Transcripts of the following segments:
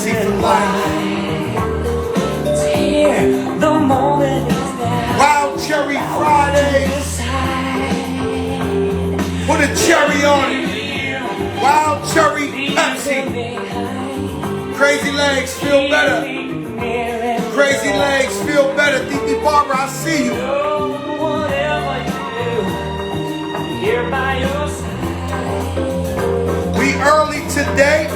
legacy for life. Wild Cherry Fridays. Put a cherry on it. Wild Cherry Pepsi. Crazy Legs, feel better. Crazy Legs, feel better. DB Barber, I see you. We early today.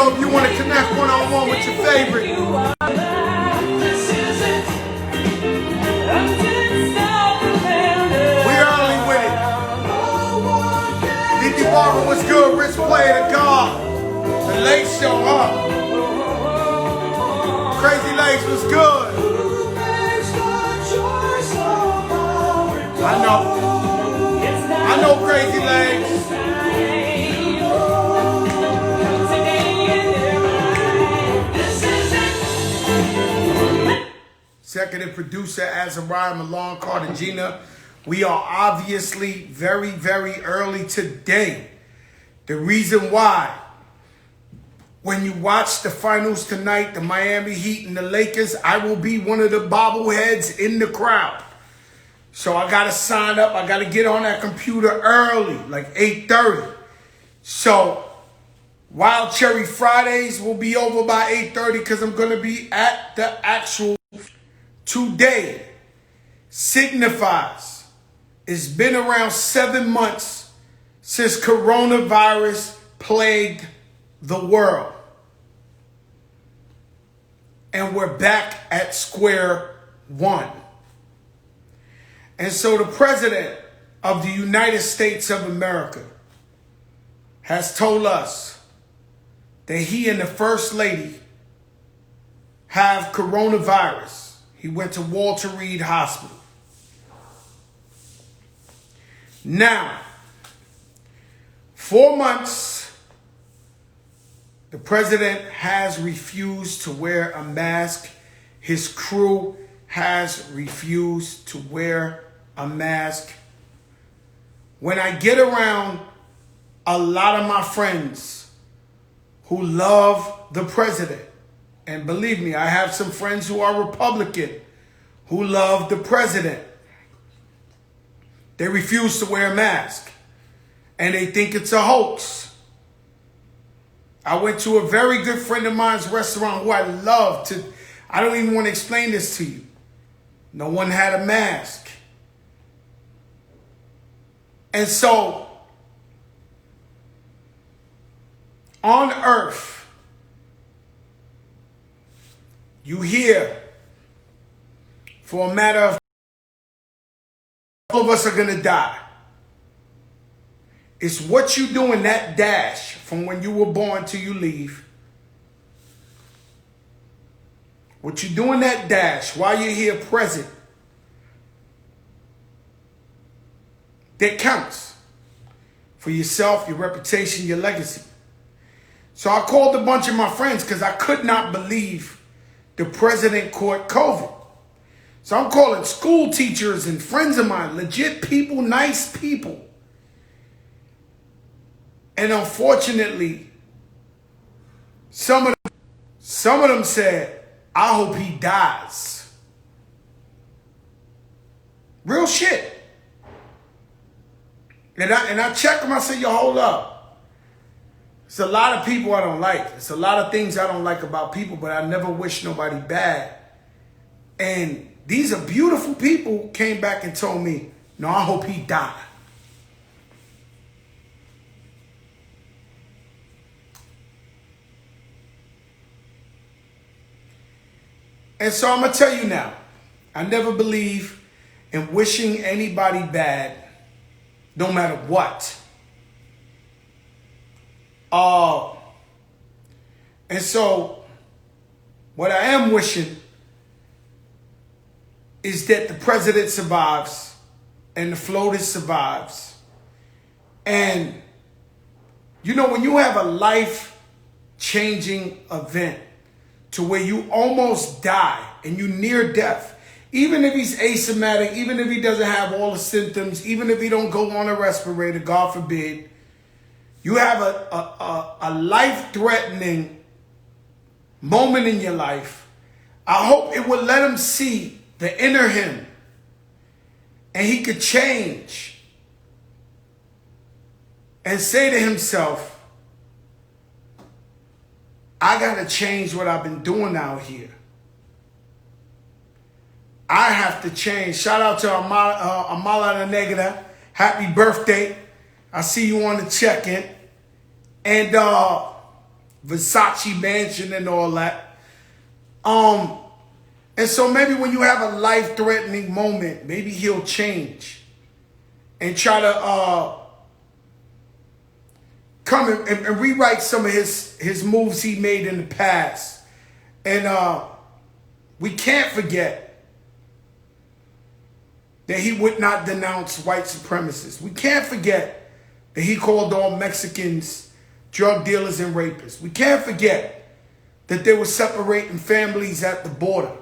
If you want to connect one-on-one with your favorite. We early with it. DD Barber was good. Rich player to God. The Late Show, huh? Crazy Legs was good. I know Crazy Legs. Executive producer Azariah Milan Cartagena. We are obviously very, very early today. The reason why, when you watch the finals tonight, the Miami Heat and the Lakers, I will be one of the bobbleheads in the crowd. So I got to sign up. I got to get on that computer early, like 8:30. So Wild Cherry Fridays will be over by 8:30 because I'm going to be at the actual. Today signifies it's been around 7 months since coronavirus plagued the world. And we're back at square one. And so the President of the United States of America has told us that he and the First Lady have coronavirus. He went to Walter Reed Hospital. Now, 4 months, the president has refused to wear a mask. His crew has refused to wear a mask. When I get around a lot of my friends who love the president, and believe me, I have some friends who are Republican who love the president. They refuse to wear a mask. And they think it's a hoax. I went to a very good friend of mine's restaurant who I love to. I don't even want to explain this to you. No one had a mask. And so, on earth, you hear, for a matter of all of us are going to die. It's what you do in that dash from when you were born till you leave. What you do in that dash while you're here present that counts for yourself, your reputation, your legacy. So I called a bunch of my friends because I could not believe the president caught COVID. So I'm calling school teachers and friends of mine, legit people, nice people. And unfortunately, some of them said, I hope he dies. Real shit. And I checked them, I said, yo, hold up. It's a lot of people I don't like. It's a lot of things I don't like about people, but I never wish nobody bad. And these are beautiful people came back and told me, no, I hope he died. And so I'm going to tell you now, I never believe in wishing anybody bad, no matter what. And so what I am wishing is that the president survives and the FLOTUS survives. And, you know, when you have a life life-changing event to where you almost die and you near death, even if he's asymptomatic, even if he doesn't have all the symptoms, even if he don't go on a respirator, God forbid, you have a life-threatening moment in your life, I hope it will let him see the inner him and he could change and say to himself, I got to change what I've been doing out here. I have to change. Shout out to Amala the Negative. Happy birthday. I see you on the check-in. And Versace Mansion and all that. And so maybe when you have a life-threatening moment, maybe he'll change and try to come and rewrite some of his moves he made in the past. And we can't forget that he would not denounce white supremacists. We can't forget that he called all Mexicans drug dealers and rapists. We can't forget that they were separating families at the border.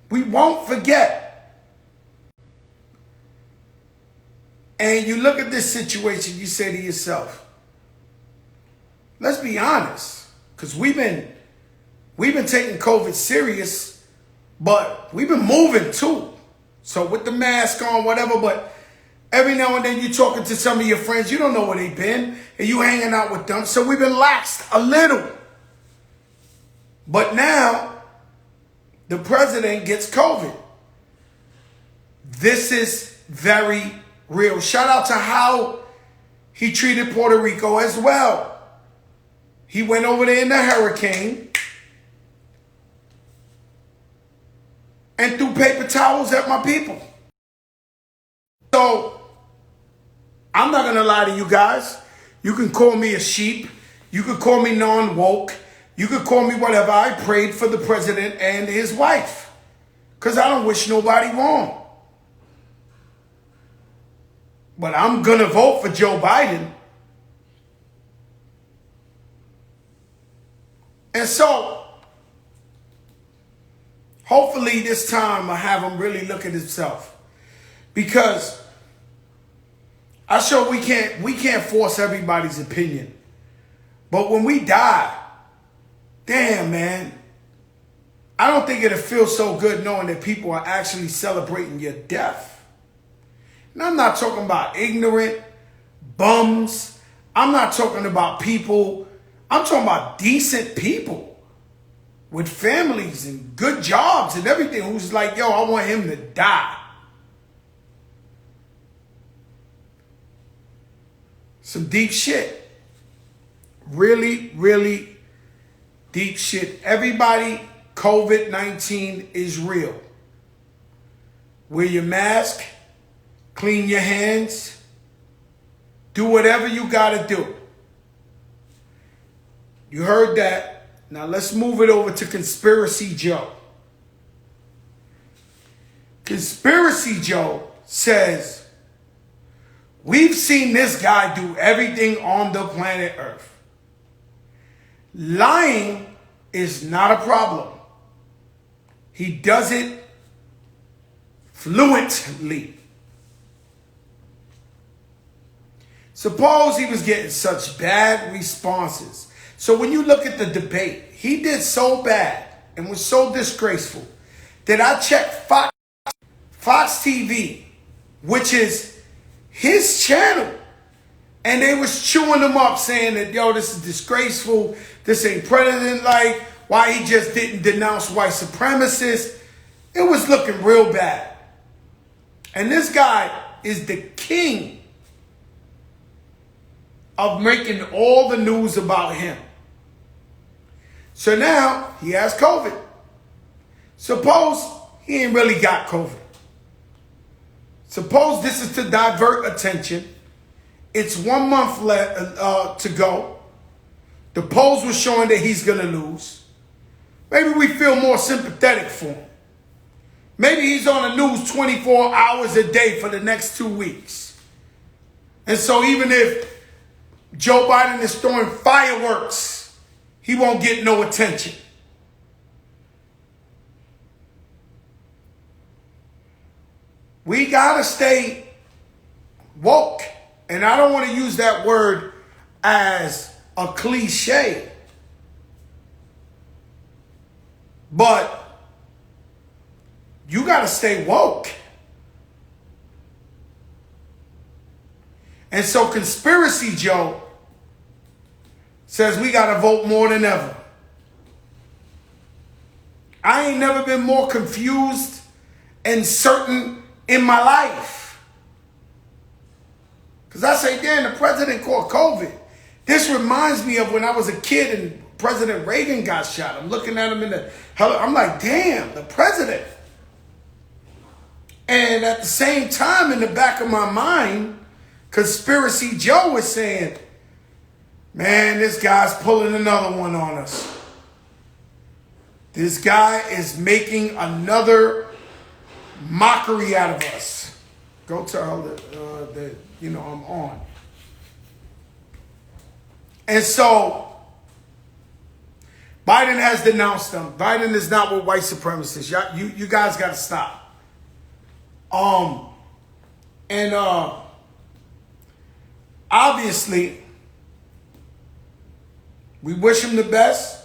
We won't forget. And you look at this situation, you say to yourself, let's be honest, because we've been taking COVID serious, but we've been moving too. So with the mask on, whatever, but every now and then you're talking to some of your friends, you don't know where they've been, and you hanging out with them. So we've been laxed a little. But now, the president gets COVID. This is very real. Shout out to how he treated Puerto Rico as well. He went over there in the hurricane and threw paper towels at my people. So, I'm not going to lie to you guys. You can call me a sheep. You can call me non-woke. You could call me whatever. I prayed for the president and his wife because I don't wish nobody wrong. But I'm going to vote for Joe Biden. And so, hopefully this time I have him really look at himself. Because I'm sure we can't force everybody's opinion. But when we die, damn, man, I don't think it'll feel so good knowing that people are actually celebrating your death. And I'm not talking about ignorant bums. I'm not talking about people. I'm talking about decent people with families and good jobs and everything who's like, yo, I want him to die. Some deep shit. Really, really deep shit. Everybody, COVID-19 is real. Wear your mask. Clean your hands. Do whatever you gotta do. You heard that. Now let's move it over to Conspiracy Joe. Conspiracy Joe says, we've seen this guy do everything on the planet Earth. Lying is not a problem. He does it fluently. Suppose he was getting such bad responses. So when you look at the debate, he did so bad and was so disgraceful that I checked Fox TV, which is his channel. And they was chewing him up saying that, yo, this is disgraceful. This ain't president-like. Why he just didn't denounce white supremacists. It was looking real bad. And this guy is the king of making all the news about him. So now he has COVID. Suppose he ain't really got COVID. Suppose this is to divert attention. It's 1 month left to go. The polls were showing that he's going to lose. Maybe we feel more sympathetic for him. Maybe he's on the news 24 hours a day for the next 2 weeks. And so even if Joe Biden is throwing fireworks, he won't get no attention. We gotta stay woke. And I don't want to use that word as a cliche. But you gotta stay woke. And so Conspiracy Joe says we gotta vote more than ever. I ain't never been more confused and certain in my life. Because I say, damn, the president caught COVID. This reminds me of when I was a kid and President Reagan got shot. I'm looking at him in the hell. I'm like, damn, the president. And at the same time, in the back of my mind, Conspiracy Joe was saying, man, this guy's pulling another one on us. This guy is making another mockery out of us. Go tell that I'm on. And so Biden has denounced them. Biden is not with white supremacists. You guys got to stop. Obviously, we wish him the best.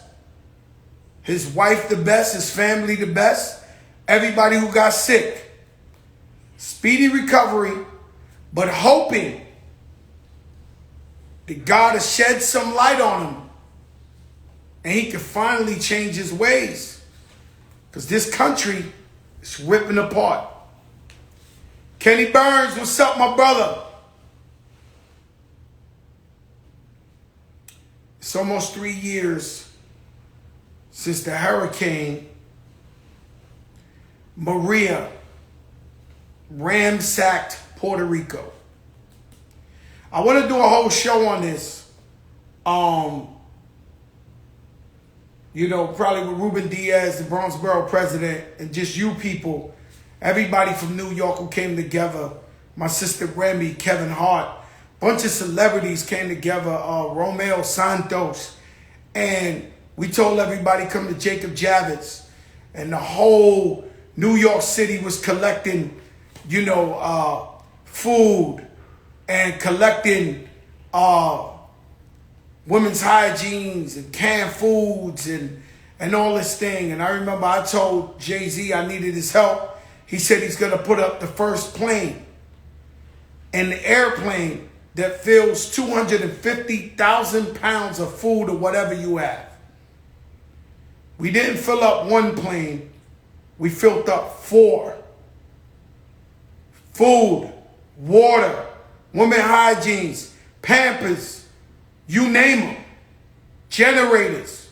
His wife the best. His family the best. Everybody who got sick. Speedy recovery, but hoping that God has shed some light on him and he can finally change his ways. Because this country is ripping apart. Kenny Burns, what's up, my brother? It's almost 3 years since the Hurricane Maria ransacked Puerto Rico. I want to do a whole show on this. Probably with Ruben Diaz, the Bronx Borough president, and just you people, everybody from New York who came together. My sister Remy, Kevin Hart, bunch of celebrities came together, Romeo Santos, and we told everybody come to Jacob Javits, and the whole New York City was collecting, food and collecting women's hygienes and canned foods and all this thing. And I remember I told Jay-Z I needed his help. He said he's going to put up the first plane, and the airplane that fills 250,000 pounds of food or whatever you have. We didn't fill up one plane. We filled up 4. Food, water, women hygienes, Pampers, you name them, generators.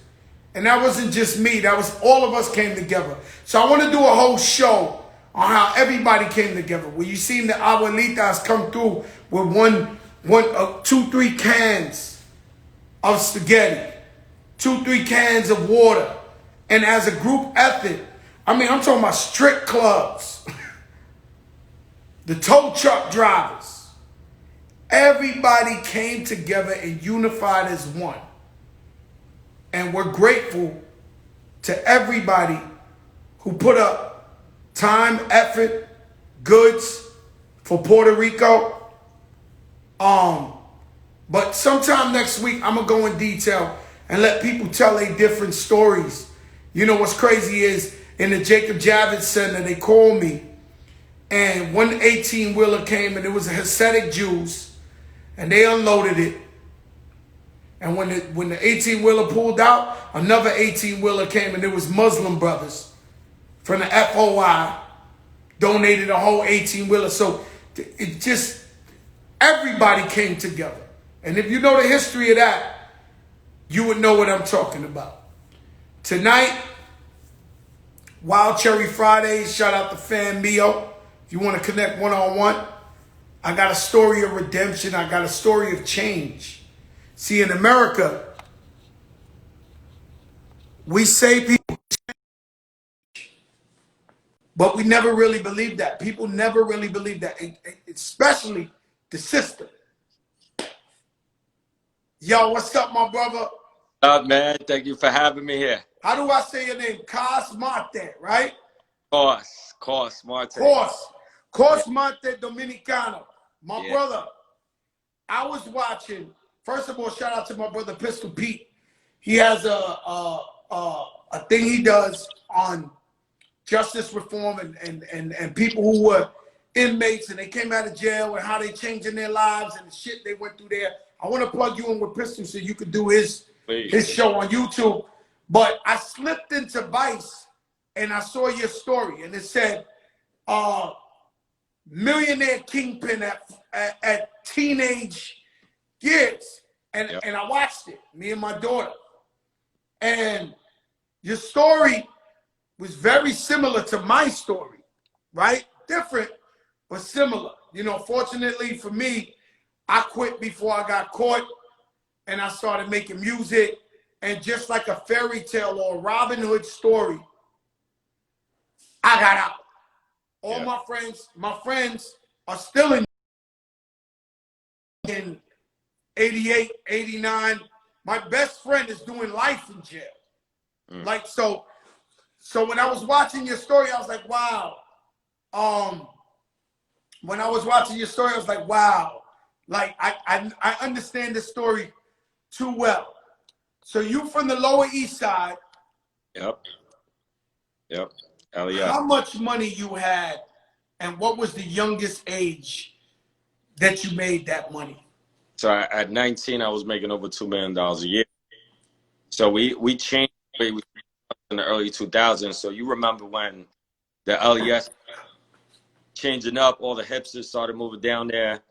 And that wasn't just me. That was all of us came together. So I want to do a whole show on how everybody came together. Where you seen the abuelitas come through with 2, 3 cans of spaghetti, 2, 3 cans of water. And as a group effort, I'm talking about strip clubs, the tow truck drivers. Everybody came together and unified as one. And we're grateful to everybody who put up time, effort, goods for Puerto Rico. But sometime next week, I'm going to go in detail and let people tell their different stories. What's crazy is in the Jacob Javits Center, they called me, and one 18-wheeler came, and it was a Hasidic Jews, and they unloaded it. And when the 18-wheeler pulled out, another 18-wheeler came, and it was Muslim brothers from the FOI donated a whole 18-wheeler. So it just, everybody came together. And if you know the history of that, you would know what I'm talking about. Tonight, Wild Cherry Fridays, shout out to Fan Mio. If you want to connect one-on-one, I got a story of redemption. I got a story of change. See, in America, we say people change, but we never really believe that. People never really believe that, especially the system. Yo, what's up, my brother? up, man? Thank you for having me here. How do I say your name? Cosmate, right? Course, Marte. Cos Marte Dominicano. My Yeah. brother, I was watching. First of all, shout out to my brother Pistol Pete. He has a thing he does on justice reform and people who were inmates and they came out of jail and how they changing their lives and the shit they went through there. I want to plug you in with Pistol so you could do his show on YouTube. But I slipped into Vice and I saw your story and it said millionaire kingpin at teenage years. And I watched it, me and my daughter. And your story was very similar to my story, right? Different, but similar. You know, fortunately for me, I quit before I got caught and I started making music. And just like a fairy tale or a Robin Hood story, I got out. All my friends are still in 88, 89. My best friend is doing life in jail. Like, so when I was watching your story, I was like, wow. When I was watching your story, I was like, wow. Like, I understand this story too well. So you from the Lower East Side. Yep. Hell yeah. How much money you had and what was the youngest age that you made that money? So at 19, I was making over $2 million a year. So we changed the way in the early 2000s. So you remember when the LES changing up, all the hipsters started moving down there.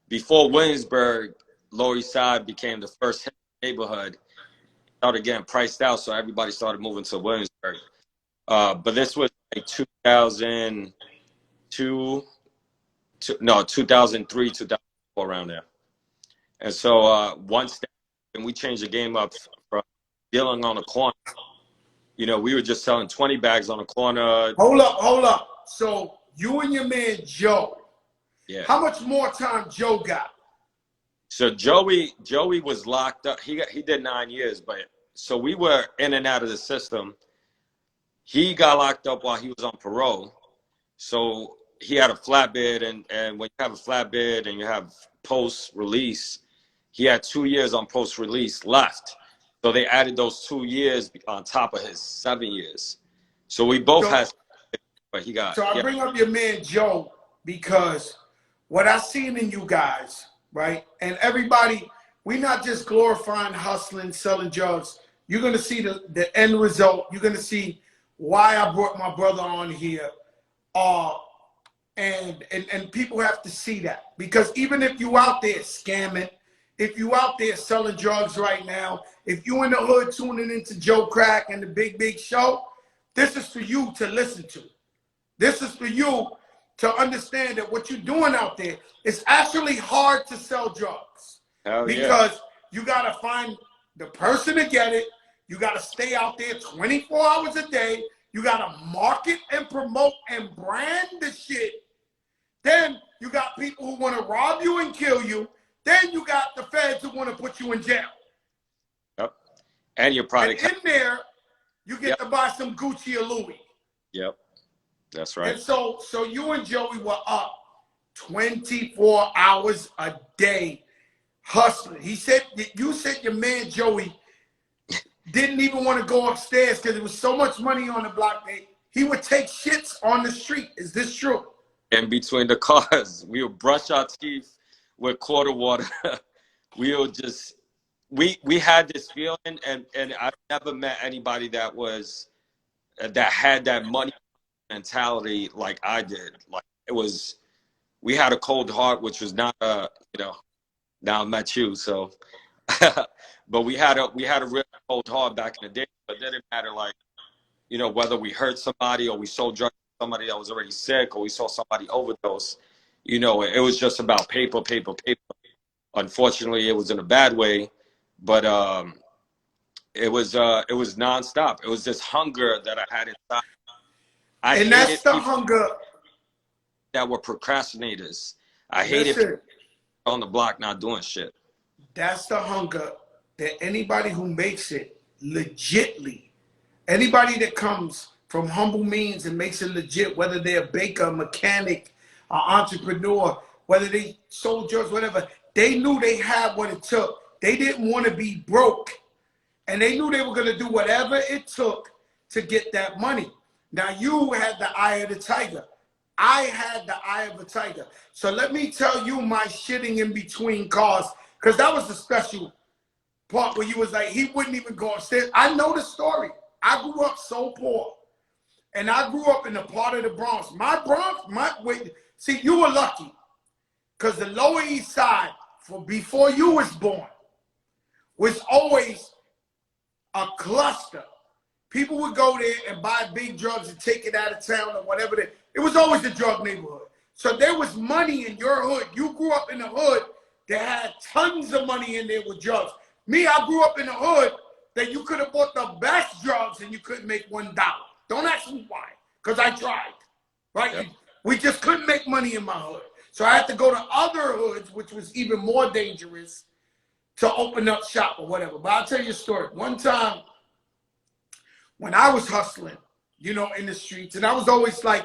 Before Williamsburg, Lower East Side became the first hip neighborhood. Started getting priced out, so everybody started moving to Williamsburg. But this was like 2002, 2003, 2004, around there. And so once and we changed the game up from dealing on the corner. You know, we were just selling 20 bags on the corner. Hold up. So you and your man Joe. Yeah. How much more time Joe got? So Joey was locked up. He did 9 years, but so we were in and out of the system. He got locked up while he was on parole. So he had a flatbed, and when you have a flatbed and you have post-release, he had 2 years on post-release left. So they added those 2 years on top of his 7 years. So we both had, but he got. So I bring up your man Joe because what I seen in you guys, right? And everybody, we're not just glorifying hustling, selling drugs. You're gonna see the end result. You're gonna see why I brought my brother on here. And people have to see that. Because even if you out there scamming, if you out there selling drugs right now, if you in the hood tuning into Joe Crack and the Big Show, this is for you to listen to. This is for you to understand that what you're doing out there is actually hard to sell drugs. Because you got to find the person to get it. You got to stay out there 24 hours a day. You got to market and promote and brand the shit. Then you got people who want to rob you and kill you. Then you got the feds who want to put you in jail. Yep. And your product. And in there, you get to buy some Gucci or Louis. Yep. That's right. And so you and Joey were up 24 hours a day hustling. You said your man Joey didn't even want to go upstairs because there was so much money on the block. He would take shits on the street. Is this true? In between the cars, we would brush our teeth with quarter water. We would just, we had this feeling, and I've never met anybody that had that money mentality like I did. Like we had a cold heart, which was not now I met you, so but we had a real cold heart back in the day. But it didn't matter, like, whether we hurt somebody or we sold drugs to somebody that was already sick or we saw somebody overdose. It was just about paper. Unfortunately, it was in a bad way, but it was nonstop. It was this hunger that I had inside. And that's the hunger that were procrastinators. I hated people on the block not doing shit. That's the hunger that anybody who makes it legitly, anybody that comes from humble means and makes it legit, whether they're a baker, a mechanic, an entrepreneur, whether they sold drugs, whatever, they knew they had what it took. They didn't want to be broke. And they knew they were going to do whatever it took to get that money. Now, you had the eye of the tiger. I had the eye of a tiger. So let me tell you my shitting in between cars, because that was the special part where you was like, he wouldn't even go upstairs. I know the story. I grew up so poor. And I grew up in the part of the Bronx. See, you were lucky, because the Lower East Side, before you was born, was always a cluster. People would go there and buy big drugs and take it out of town or whatever. It was always a drug neighborhood. So there was money in your hood. You grew up in a hood that had tons of money in there with drugs. Me, I grew up in a hood that you could have bought the best drugs and you couldn't make $1. Don't ask me why, because I tried, right? Yep. We just couldn't make money in my hood. So I had to go to other hoods, which was even more dangerous, to open up shop or whatever. But I'll tell you a story. One time, when I was hustling, you know, in the streets, and I was always like,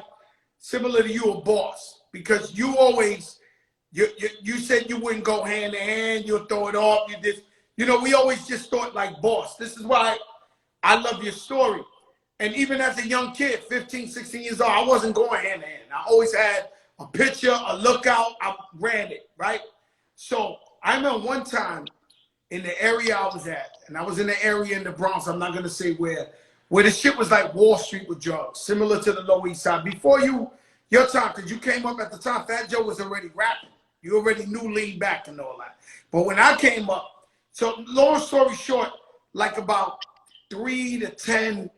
similar to you, a boss, because you always, you said you wouldn't go hand in hand, you'll throw it off, you just, you know, we always just thought like boss. This is why I love your story. And even as a young kid, 15, 16 years old, I wasn't going hand in hand. I always had a picture, a lookout, I ran it, right? So I remember one time in the area I was at, and I was in the area in the Bronx, I'm not going to say where the shit was like Wall Street with drugs, similar to the Lower East Side. Before your time, because you came up at the time, Fat Joe was already rapping. You already knew Lean Back and all that. But when I came up, so long story short, like about 3 to 10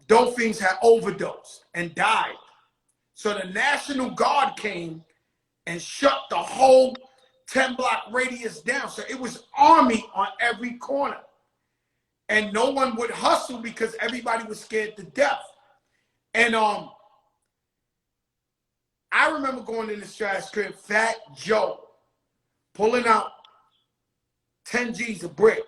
dope fiends had overdosed and died. So the National Guard came and shut the whole 10-block radius down. So it was army on every corner. And no one would hustle because everybody was scared to death. And I remember going in the Strat's crib, Fat Joe, pulling out 10 G's of brick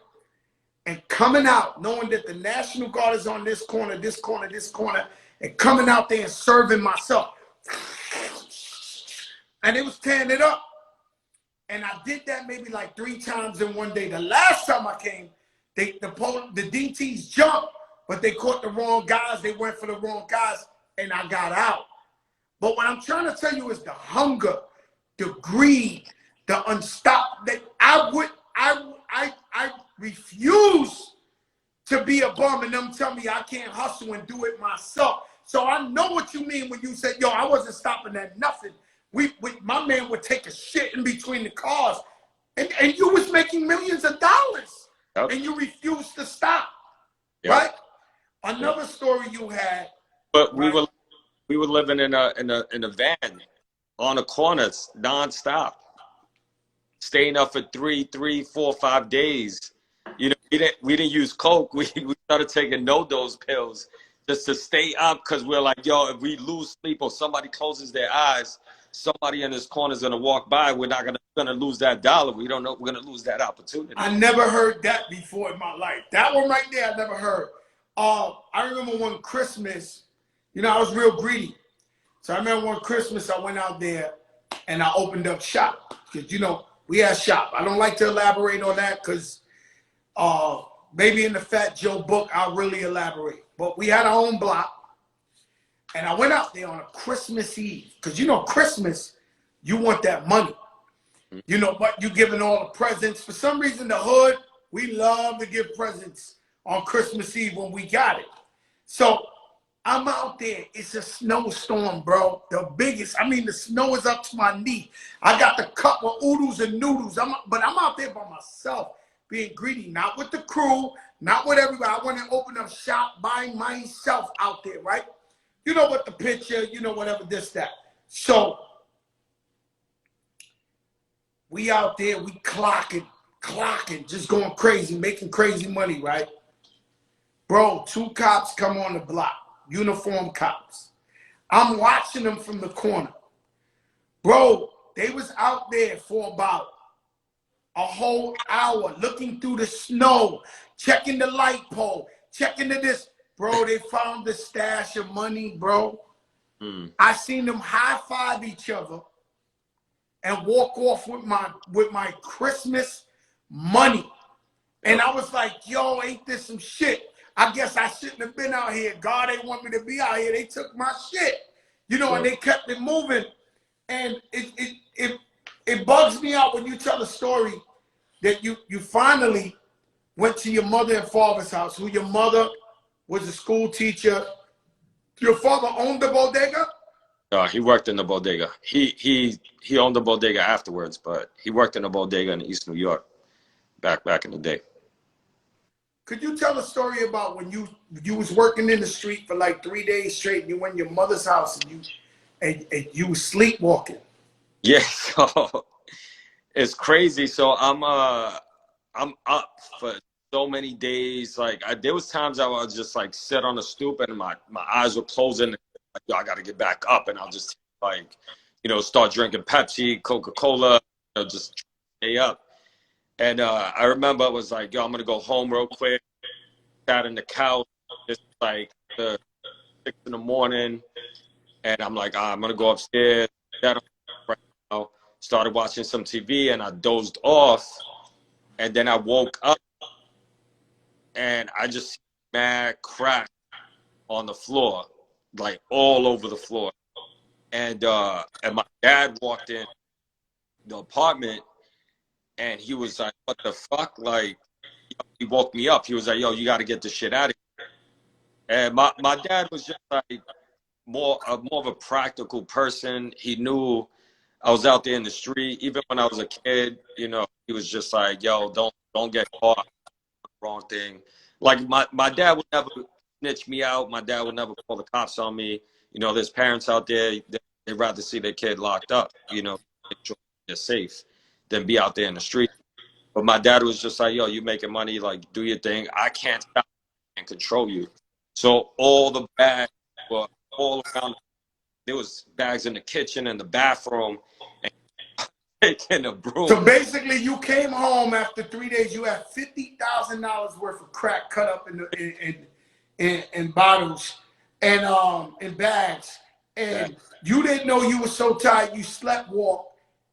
and coming out knowing that the National Guard is on this corner, this corner, this corner, and coming out there and serving myself. And it was tearing it up. And I did that maybe like 3 times in one day. The last time I came, the DTs jumped, but they caught the wrong guys. They went for the wrong guys, and I got out. But what I'm trying to tell you is the hunger, the greed, the that I refuse to be a bum and them tell me I can't hustle and do it myself. So I know what you mean when you said, yo, I wasn't stopping at nothing. My man would take a shit in between the cars, and you was making millions of dollars, yep. And you refused to stop, yep. Right? Another yep. Story you had. But right? we were living in a van on the corners nonstop, staying up for 3, 4, 5 days. You know, we didn't use coke. We started taking no-dose pills just to stay up, because we're like, yo, if we lose sleep or somebody closes their eyes, somebody in this corner is gonna walk by. We're not gonna lose that dollar. We don't know we're gonna lose that opportunity. I never heard that before in my life. That one right there, I never heard. I remember one Christmas, you know, I was real greedy. So I remember one Christmas I went out there and I opened up shop, because you know we had shop. I don't like to elaborate on that because maybe in the Fat Joe book I'll really elaborate. But we had our own block. And I went out there on a Christmas Eve, because you know Christmas, you want that money. You know, but you giving all the presents. For some reason, the hood, we love to give presents on Christmas Eve when we got it. So I'm out there. It's a snowstorm, bro. The biggest. I mean, the snow is up to my knee. I got the cup of oodles and noodles. But I'm out there by myself, being greedy, not with the crew, not with everybody. I want to open up shop by myself out there, right? You know what, the picture, you know, whatever, this, that. So we out there, we clocking, just going crazy, making crazy money, right? Bro, 2 cops come on the block, uniform cops. I'm watching them from the corner. Bro, they was out there for about a whole hour looking through the snow, checking the light pole, checking the this. Bro, they found the stash of money, bro. I seen them high-five each other and walk off with my Christmas money. And I was like, yo, ain't this some shit? I guess I shouldn't have been out here. God ain't want me to be out here. They took my shit. You know, and they kept it moving. And it bugs me out when you tell a story that you finally went to your mother and father's house, who your mother was a school teacher. Your father owned the bodega? He worked in the bodega. He owned the bodega afterwards, but he worked in the bodega in East New York back in the day. Could you tell a story about when you was working in the street for like 3 days straight and you went to your mother's house and you was sleepwalking? Yeah, so it's crazy. So I'm up for so many days. Like there was times I would just like sit on the stoop and my eyes were closing. Like, yo, I got to get back up, and I'll just like, start drinking Pepsi, Coca-Cola, just stay up. And I remember I was like, yo, I'm gonna go home real quick. Sat in the couch, just like 6 in the morning, and I'm like, I'm gonna go upstairs. Right now. Started watching some TV, and I dozed off, and then I woke up, and I just see mad crack on the floor, like all over the floor. And my dad walked in the apartment, and he was like, what the fuck? Like, he woke me up. He was like, yo, you got to get this shit out of here. And my dad was just like more of a practical person. He knew I was out there in the street. Even when I was a kid, he was just like, yo, don't get caught. Wrong thing. Like my dad would never snitch me out. My dad would never call the cops on me. There's parents out there, they'd rather see their kid locked up, make sure they're safe, than be out there in the street. But my dad was just like, yo, you making money, like, do your thing. I can't stop and control you. So all the bags were all around. There was bags in the kitchen and the bathroom, and taking a broom. So basically, you came home after 3 days. You had $50,000 worth of crack cut up in bottles and in bags, and you didn't know you were so tired. You slept walk,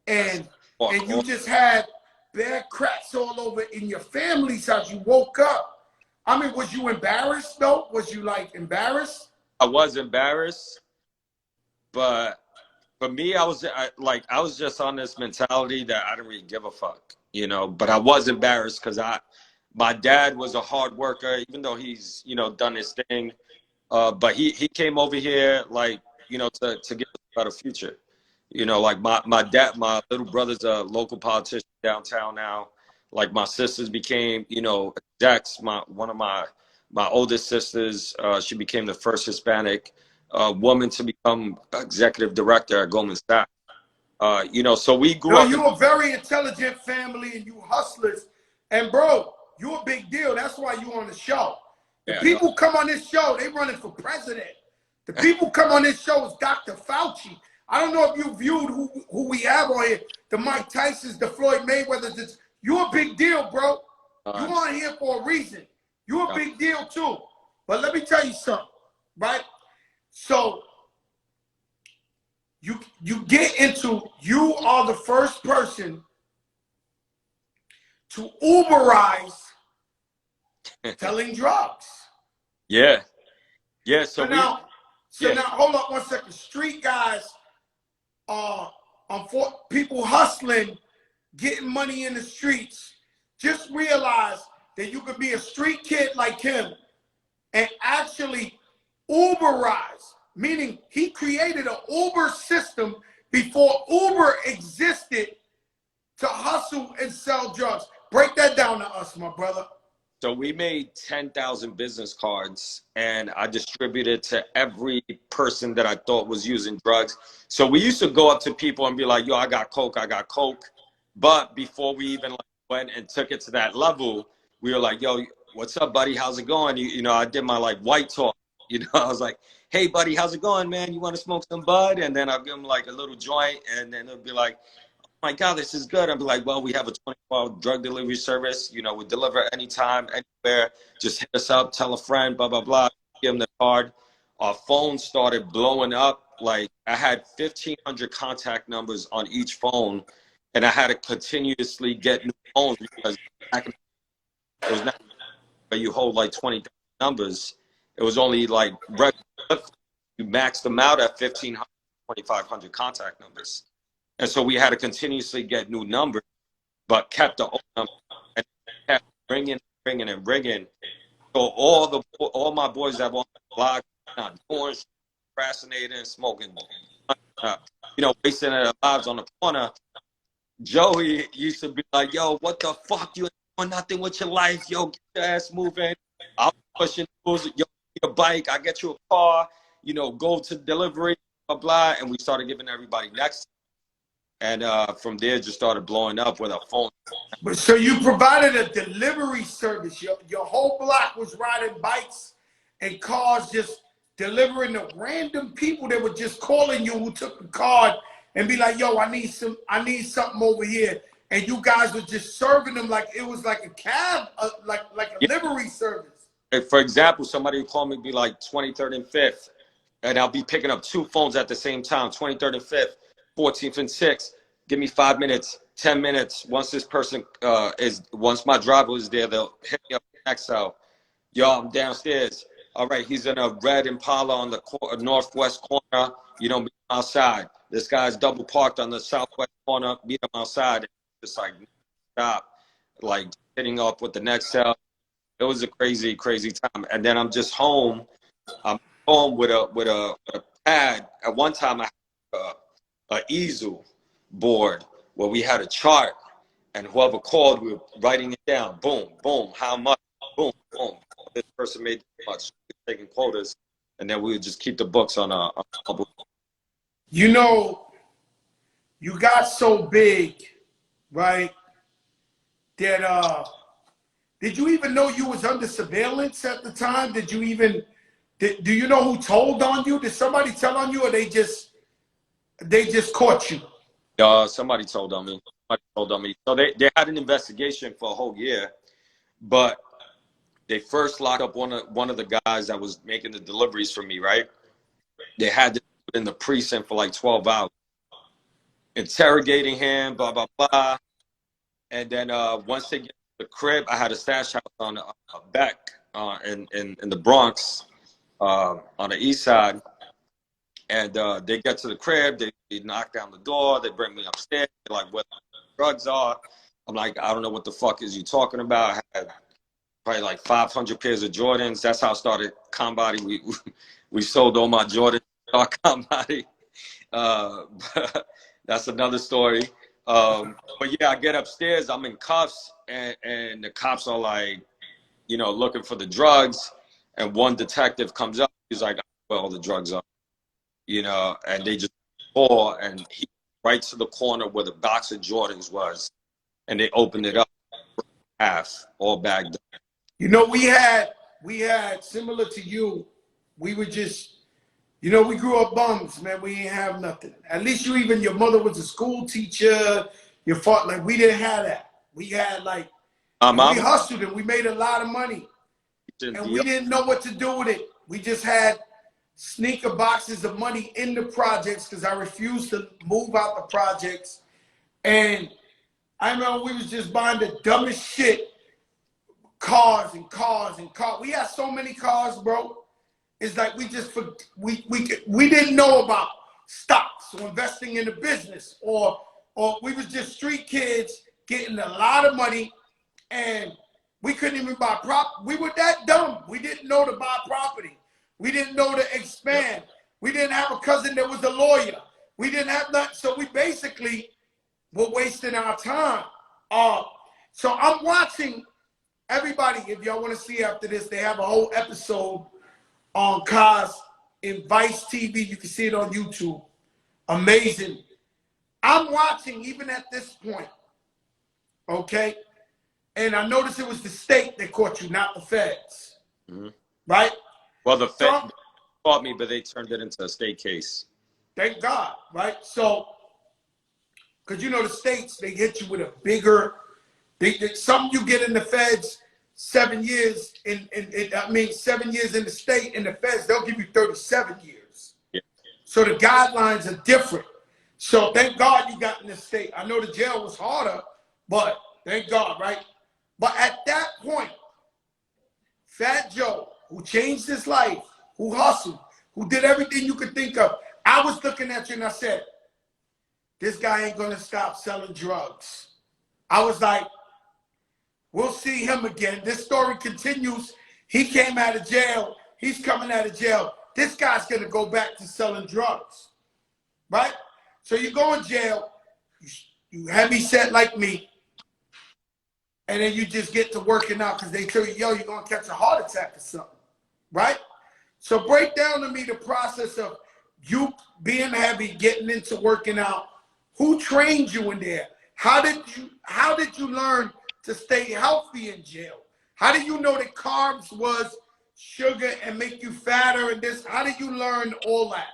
and you just had bad cracks all over in your family's house. You woke up. I mean, was you embarrassed though? Was you like embarrassed? I was embarrassed, but for me, I was just on this mentality that I didn't really give a fuck, But I was embarrassed because my dad was a hard worker, even though he's done his thing. But he came over here like to give us a better future. Like my dad, my little brother's a local politician downtown now. Like my sisters became execs. One of my oldest sisters, she became the first Hispanic woman to become executive director at Goldman Sachs. So we grew up. You're a very intelligent family and you hustlers. And bro, you're a big deal. That's why you on the show. The people come on this show, they running for president. The people come on this show is Dr. Fauci. I don't know if you viewed who we have on here. The Mike Tysons, the Floyd Mayweathers. You're a big deal, bro. You on here for a reason. You're a big deal too. But let me tell you something, right? So you get into, you are the first person to Uberize selling drugs. Yeah. So now hold up 1 second. Street guys are people hustling, getting money in the streets. Just realize that you could be a street kid like him and actually Uberize, meaning he created an Uber system before Uber existed to hustle and sell drugs. Break that down to us, my brother. So we made 10,000 business cards, and I distributed to every person that I thought was using drugs. So we used to go up to people and be like, yo, I got Coke. But before we even went and took it to that level, we were like, yo, what's up, buddy? How's it going? I did my white talk. I was like, hey, buddy, how's it going, man? You want to smoke some bud? And then I'll give him like a little joint, and then it'll be like, my God, this is good. I'd be like, well, we have a 24-hour drug delivery service. You know, we deliver anytime, anywhere. Just hit us up, tell a friend, blah, blah, blah. Give them the card. Our phone started blowing up. Like, I had 1,500 contact numbers on each phone, and I had to continuously get new phones because back in, it was not where you hold like 20 numbers. It was only like you maxed them out at 1,500, 2,500 contact numbers. And so we had to continuously get new numbers, but kept the old number and kept ringing, ringing, and ringing. So all my boys that were on the block, not doing, procrastinating, smoking, you know, wasting their lives on the corner. Joey used to be like, yo, what the fuck? You ain't doing nothing with your life. Yo, get your ass moving. I'll pushing those, yo, get a bike. I get you a car, you know, go to delivery, blah, blah. And we started giving everybody next. And from there, just started blowing up with our phone. But so you provided a delivery service. Your whole block was riding bikes and cars, just delivering to random people that were just calling you who took the card and be like, yo, I need something over here. And you guys were just serving them like it was like a cab, like a livery service. For example, somebody would call me, be like 23rd and 5th, and I'll be picking up 2 phones at the same time, 23rd and 5th, 14th and 6th. Give me 5 minutes, 10 minutes. Once this person once my driver is there, they'll hit me up next cell. Yo, I'm downstairs. All right, he's in a red Impala on the northwest corner. You know, meet him outside. This guy's double parked on the southwest corner. Meet him outside. Just like stop, like hitting up with the next cell. It was a crazy, crazy time. And then I'm just home. I'm home with a pad. At one time, I had an easel board where we had a chart, and whoever called, we were writing it down. Boom, boom, how much? Boom, boom. This person made this much, taking quotas, and then we would just keep the books on a book. You know, you got so big, right, that did you even know you was under surveillance at the time? Did you even, do you know who told on you? Did somebody tell on you, or they just caught you? Somebody told on me. So they had an investigation for a whole year, but they first locked up one of the guys that was making the deliveries for me, right? They had to put in the precinct for like 12 hours, interrogating him, blah, blah, blah. And then once they get to the crib, I had a stash house on the back in the Bronx, on the east side. And they get to the crib, they knock down the door, they bring me upstairs, they're like, what the drugs are. I'm like, I don't know what the fuck is you talking about. I had probably like 500 pairs of Jordans. That's how I started Combody. We sold all my Jordans to Combody. That's another story. But yeah, I get upstairs, I'm in cuffs, and the cops are like, you know, looking for the drugs. And one detective comes up, he's like, where all the drugs are. You know, and they just pour, and he right to the corner where the box of Jordans was, and they opened it up half, all bagged up. You know, we had similar to you. We were just, you know, we grew up bums, man. We ain't have nothing. At least your mother was a school teacher. Your father, like, we didn't have that. We had like, we hustled and we made a lot of money, and we didn't know what to do with it. We just had sneaker boxes of money in the projects because I refused to move out the projects. And I remember we was just buying the dumbest shit, cars and cars and cars. We had so many cars, bro. It's like we just we didn't know about stocks or investing in the business, or we was just street kids getting a lot of money, and we couldn't even buy we were that dumb. We didn't know to buy property. We didn't know to expand. We didn't have a cousin that was a lawyer. We didn't have nothing. So we basically were wasting our time. So I'm watching everybody. If y'all want to see after this, they have a whole episode on Kaz in Vice TV. You can see it on YouTube. Amazing. I'm watching even at this point. Okay? And I noticed it was the state that caught you, not the feds. Mm-hmm. Right? Well, the Fed caught me, but they turned it into a state case. Thank God, right? So, because you know the states, they hit you with a bigger. Some you get in the feds 7 years I mean 7 years in the state, in the feds they'll give you 37 years. Yeah. So the guidelines are different. So thank God you got in the state. I know the jail was harder, but thank God, right? But at that point, Fat Joe, who changed his life, who hustled, who did everything you could think of, I was looking at you and I said, this guy ain't gonna stop selling drugs. I was like, we'll see him again. This story continues. He came out of jail. He's coming out of jail. This guy's gonna go back to selling drugs, right? So you go in jail, you heavy set like me, and then you just get to working out because they tell you, yo, you're gonna catch a heart attack or something, right? So break down to me the process of you being heavy, getting into working out. Who trained you in there? How did you learn to stay healthy in jail? How did you know that carbs was sugar and make you fatter and this? How did you learn all that?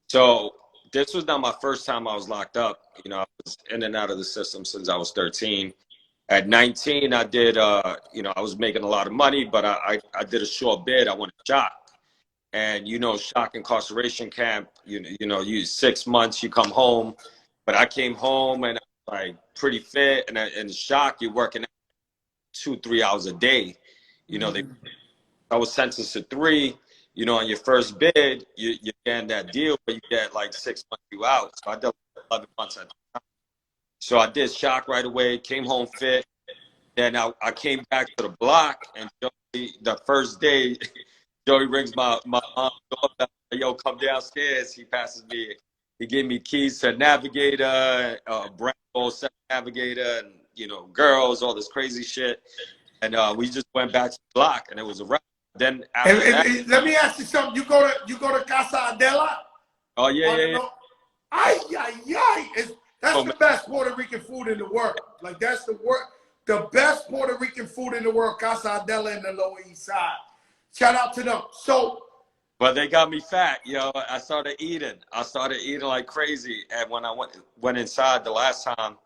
So this was not my first time I was locked up. You know, I was in and out of the system since I was 13. At 19, I did, you know, I was making a lot of money, but I did a short bid. I went to shock. And, you know, shock incarceration camp, you know, you 6 months, you come home. But I came home and I was like pretty fit. And in shock, you're working 2-3 hours a day. You know, I was sentenced to 3. You know, on your first bid, you're getting that deal, but you get like 6 months you out. So I did 11 months at the time. So I did shock right away, came home fit. Then I came back to the block, and Joey, the first day, Joey rings my mom's doorbell. Yo, come downstairs. He passes me. He gave me keys to Navigator, Brembo set Navigator, and, you know, girls, all this crazy shit. And we just went back to the block, and it was a wrap. Then after that, let me ask you something. You go to Casa Adela? Oh yeah. Ay. That's the best Puerto Rican food in the world. Like that's the best Puerto Rican food in the world. Casa Adela in the Lower East Side. Shout out to them. So, but they got me fat, yo. I started eating like crazy. And when I went inside the last time,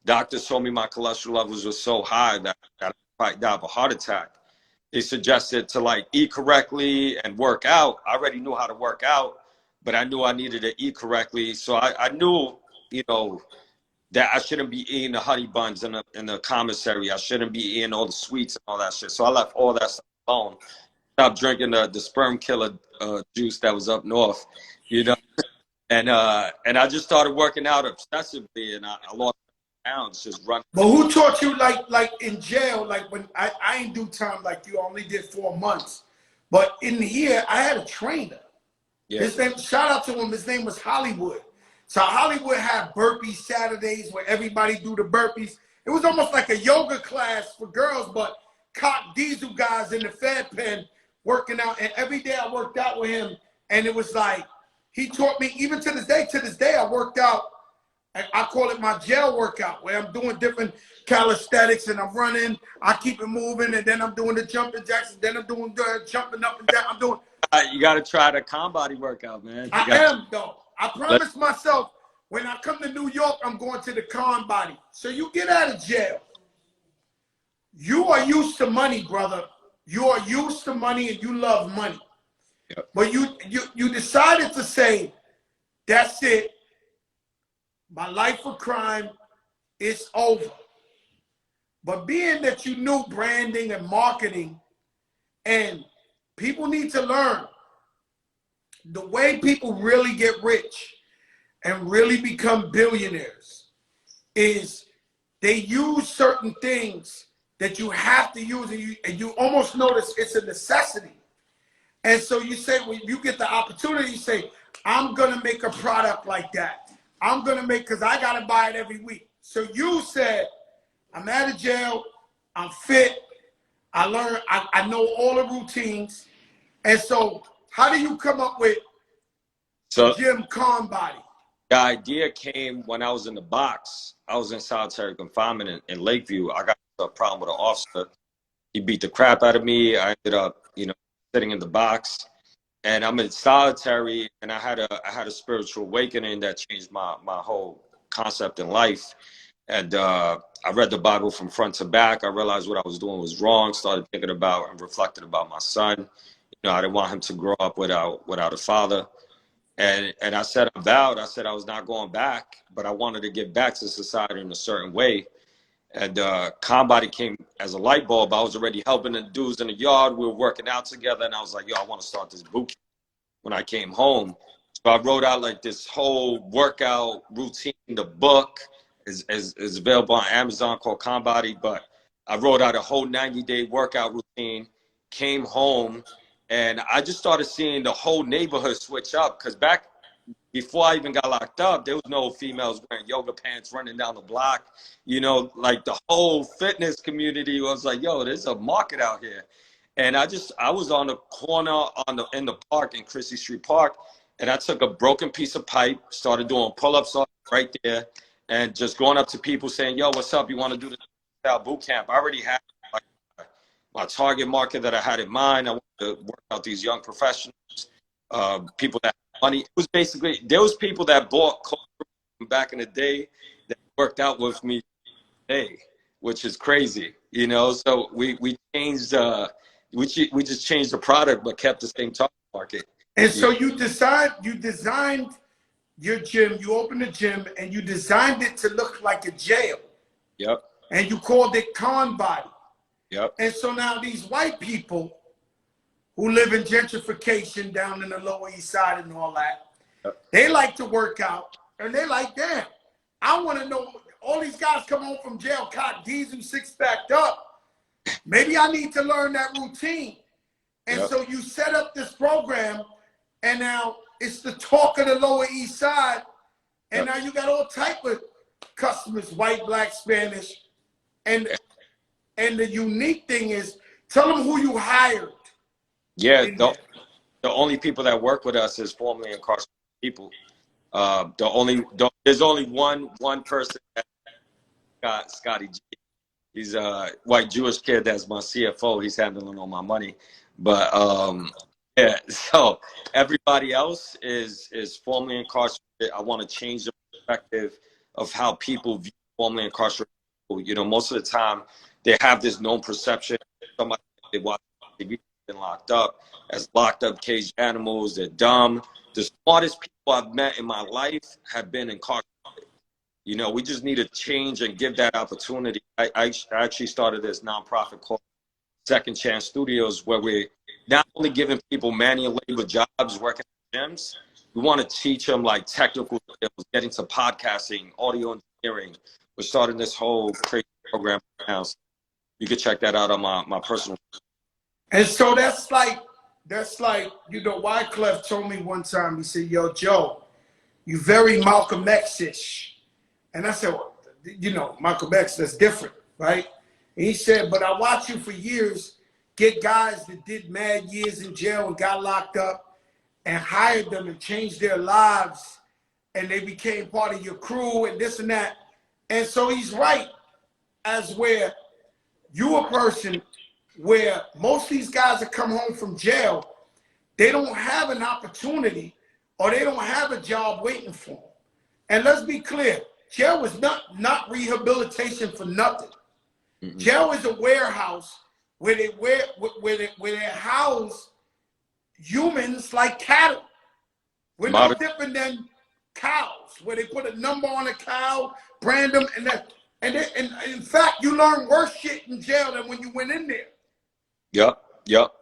doctors told me my cholesterol levels were so high that I might die of a heart attack. They suggested to like eat correctly and work out. I already knew how to work out, but I knew I needed to eat correctly. So I knew, you know, that I shouldn't be eating the honey buns in the commissary. I shouldn't be eating all the sweets and all that shit. So I left all that stuff alone. Stopped drinking the sperm killer juice that was up north, you know. And I just started working out obsessively, and I lost pounds just running. But who taught you like in jail? Like when I ain't do time like you, only did 4 months. But in here, I had a trainer. Yeah. His name, shout out to him. His name was Hollywood. So Hollywood had burpee Saturdays where everybody do the burpees. It was almost like a yoga class for girls, but cop diesel guys in the Fed pen working out. And every day I worked out with him, and it was like he taught me. Even to this day, I worked out. I call it my jail workout, where I'm doing different calisthenics and I'm running. I keep it moving, and then I'm doing the jumping jacks, and then I'm doing the jumping up and down. I'm doing. You got to try the calm body workout, man. I am though. I promised myself when I come to New York, I'm going to the calm body. So you get out of jail. You are used to money, brother. You are used to money, and you love money. Yep. But you decided to say, that's it. My life of crime is over. But being that you knew branding and marketing, and people need to learn the way people really get rich and really become billionaires is they use certain things that you have to use, and you almost notice it's a necessity. And so you say, when you get the opportunity, you say, I'm going to make a product like that. I'm going to make, because I got to buy it every week. So you said, I'm out of jail. I'm fit. I learned, I know all the routines. And so how do you come up with Jim Calm Body? The idea came when I was in the box. I was in solitary confinement in Lakeview. I got a problem with an officer. He beat the crap out of me. I ended up, you know, sitting in the box. And I'm in solitary, and I had a spiritual awakening that changed my whole concept in life. And I read the Bible from front to back. I realized what I was doing was wrong. Started thinking about and reflecting about my son. You know, I didn't want him to grow up without a father. And I said, I said I was not going back, but I wanted to give back to society in a certain way. And Combody came as a light bulb. I was already helping the dudes in the yard. We were working out together. And I was like, yo, I want to start this boot camp when I came home. So I wrote out like this whole workout routine. The book is available on Amazon called Combody. But I wrote out a whole 90-day workout routine, came home, and I just started seeing the whole neighborhood switch up. Because back before I even got locked up, there was no females wearing yoga pants running down the block. You know, like the whole fitness community was like, yo, there's a market out here. And I was on the corner in the park, in Christie Street Park, and I took a broken piece of pipe, started doing pull-ups right there, and just going up to people saying, yo, what's up? You want to do the boot camp? I already had like my target market that I had in mind. I wanted to work out these young professionals, people that had money. It was basically, there was people that bought clothes back in the day that worked out with me today, which is crazy, you know? So we changed, we just changed the product, but kept the same target market. And so you designed your gym, you opened a gym, and you designed it to look like a jail. Yep. And you called it Combody. Yep. And so now these white people who live in gentrification down in the Lower East Side and all that, yep, they like to work out, and they like, damn, I want to know, all these guys come home from jail, cock diesel, six-packed up. Maybe I need to learn that routine. And yep, so you set up this program, and now it's the talk of the Lower East Side, and yep, now you got all type of customers, white, black, Spanish. And the unique thing is, tell them who you hired. Yeah, the only people that work with us is formerly incarcerated people. There's only one person that got Scotty G. He's a white Jewish kid that's my CFO. He's handling all my money. But yeah, so everybody else is formerly incarcerated. I want to change the perspective of how people view formerly incarcerated people. You know, most of the time they have this known perception. Somebody they watch TV been locked up as locked up caged animals. They're dumb. The smartest people I've met in my life have been incarcerated. You know, we just need to change and give that opportunity. I actually started this nonprofit called Second Chance Studios, where we're not only giving people manual labor jobs working in gyms, we want to teach them like technical skills, getting to podcasting, audio engineering. We're starting this whole crazy program now. So you can check that out on my personal. And so that's like, you know, Wyclef told me one time, he said, yo, Joe, you very Malcolm X-ish. And I said, well, you know, Malcolm X, that's different, right? And he said, but I watched you for years get guys that did mad years in jail and got locked up and hired them and changed their lives, and they became part of your crew and this and that. And so he's right, as where you a person where most of these guys that come home from jail, they don't have an opportunity or they don't have a job waiting for them. And let's be clear, jail is not rehabilitation for nothing. Mm-hmm. Jail is a warehouse where they house humans like cattle. We're no different than cows, where they put a number on a cow, brand them, and in fact, you learn worse shit in jail than when you went in there. Yep.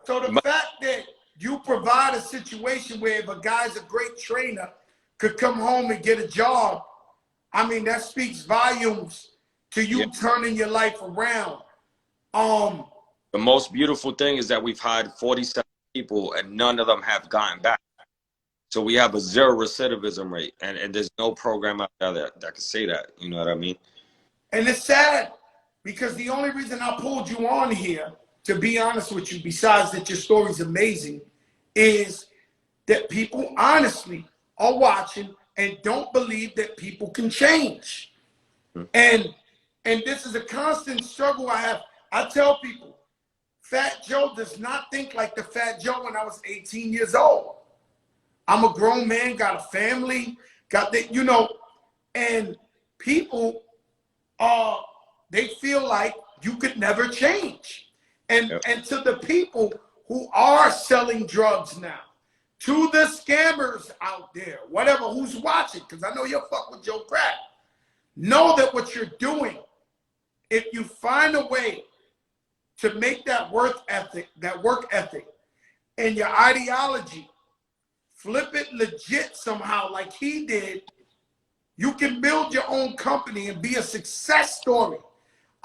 So the fact that you provide a situation where if a guy's a great trainer could come home and get a job, I mean, that speaks volumes to you turning your life around. The most beautiful thing is that we've hired 47 people and none of them have gotten back. So we have a 0 recidivism rate, and there's no program out there that can say that. You know what I mean? And it's sad because the only reason I pulled you on here, to be honest with you, besides that your story's amazing, is that people honestly are watching and don't believe that people can change. And this is a constant struggle I have. I tell people, Fat Joe does not think like the Fat Joe when I was 18 years old. I'm a grown man, got a family, got that, you know, and people they feel like you could never change. And to the people who are selling drugs now, to the scammers out there, whatever, who's watching, because I know you'll fuck with Joe Crack, know that what you're doing, if you find a way to make that work ethic and your ideology, flip it legit somehow like he did, you can build your own company and be a success story.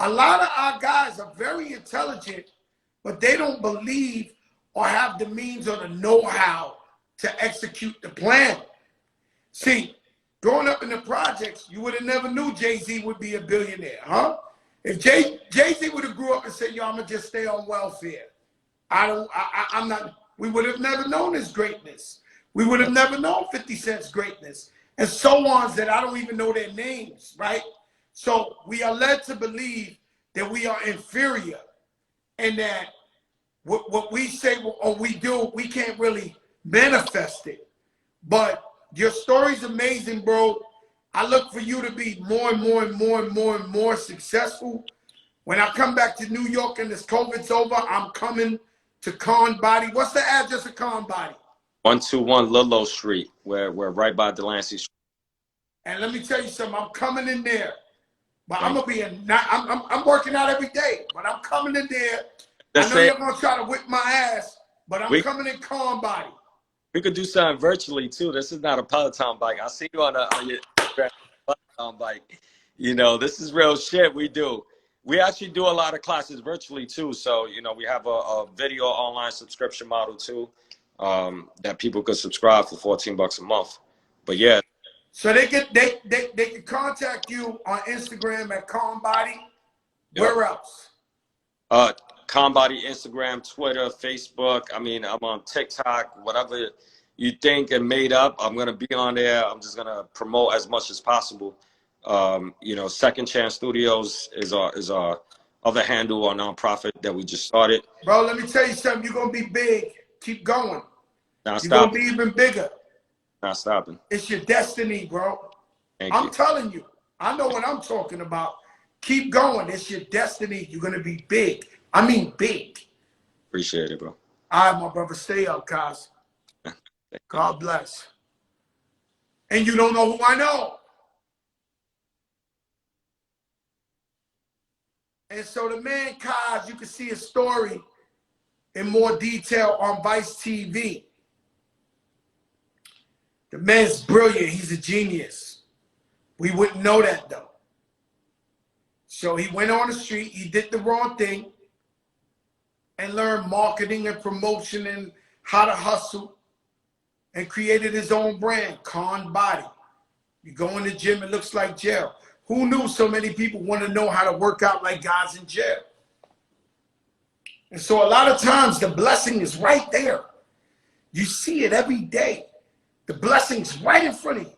A lot of our guys are very intelligent, but they don't believe or have the means or the know-how to execute the plan. See, growing up in the projects, you would have never knew Jay-Z would be a billionaire, huh? If Jay-Z would have grew up and said, yo, I'm gonna just stay on welfare, I'm not, we would have never known his greatness. We would have never known 50 Cent's greatness, and so on that I don't even know their names, right? So we are led to believe that we are inferior and that what we say or we do, we can't really manifest it. But your story's amazing, bro. I look for you to be more and more and more and more and more successful. When I come back to New York and this COVID's over, I'm coming to Con Body. What's the address of Con Body? 121 Lillo Street. We're right by Delancey Street. And let me tell you something. I'm coming in there, but I'm gonna be I'm working out every day, but I'm coming in there. I know you're gonna try to whip my ass, but I'm coming in Con Body. We could do something virtually too. This is not a Peloton bike. I see you on your Peloton bike. You know, this is real shit. We do. We actually do a lot of classes virtually too. So, you know, we have a video online subscription model too, that people could subscribe for $14 a month. But yeah. So they can contact you on Instagram at Con Body. Where else? Con Body, Instagram, Twitter, Facebook. I mean, I'm on TikTok, whatever you think and made up, I'm going to be on there. I'm just going to promote as much as possible. You know, Second Chance Studios is our other handle, our nonprofit that we just started. Bro, let me tell you something. You're going to be big. Keep going. Not You're going to be even bigger. Not stopping. It's your destiny, bro. I'm telling you. I know what I'm talking about. Keep going. It's your destiny. You're going to be big. I mean big. Appreciate it, bro. All right, my brother. Stay up, guys. God bless. And you don't know who I know. And so the man, Kaz, you can see his story in more detail on Vice TV. The man's brilliant. He's a genius. We wouldn't know that, though. So he went on the street. He did the wrong thing and learned marketing and promotion and how to hustle and created his own brand, Con Body. You go in the gym, it looks like jail. Who knew so many people want to know how to work out like guys in jail? And so a lot of times the blessing is right there. You see it every day. The blessing's right in front of you.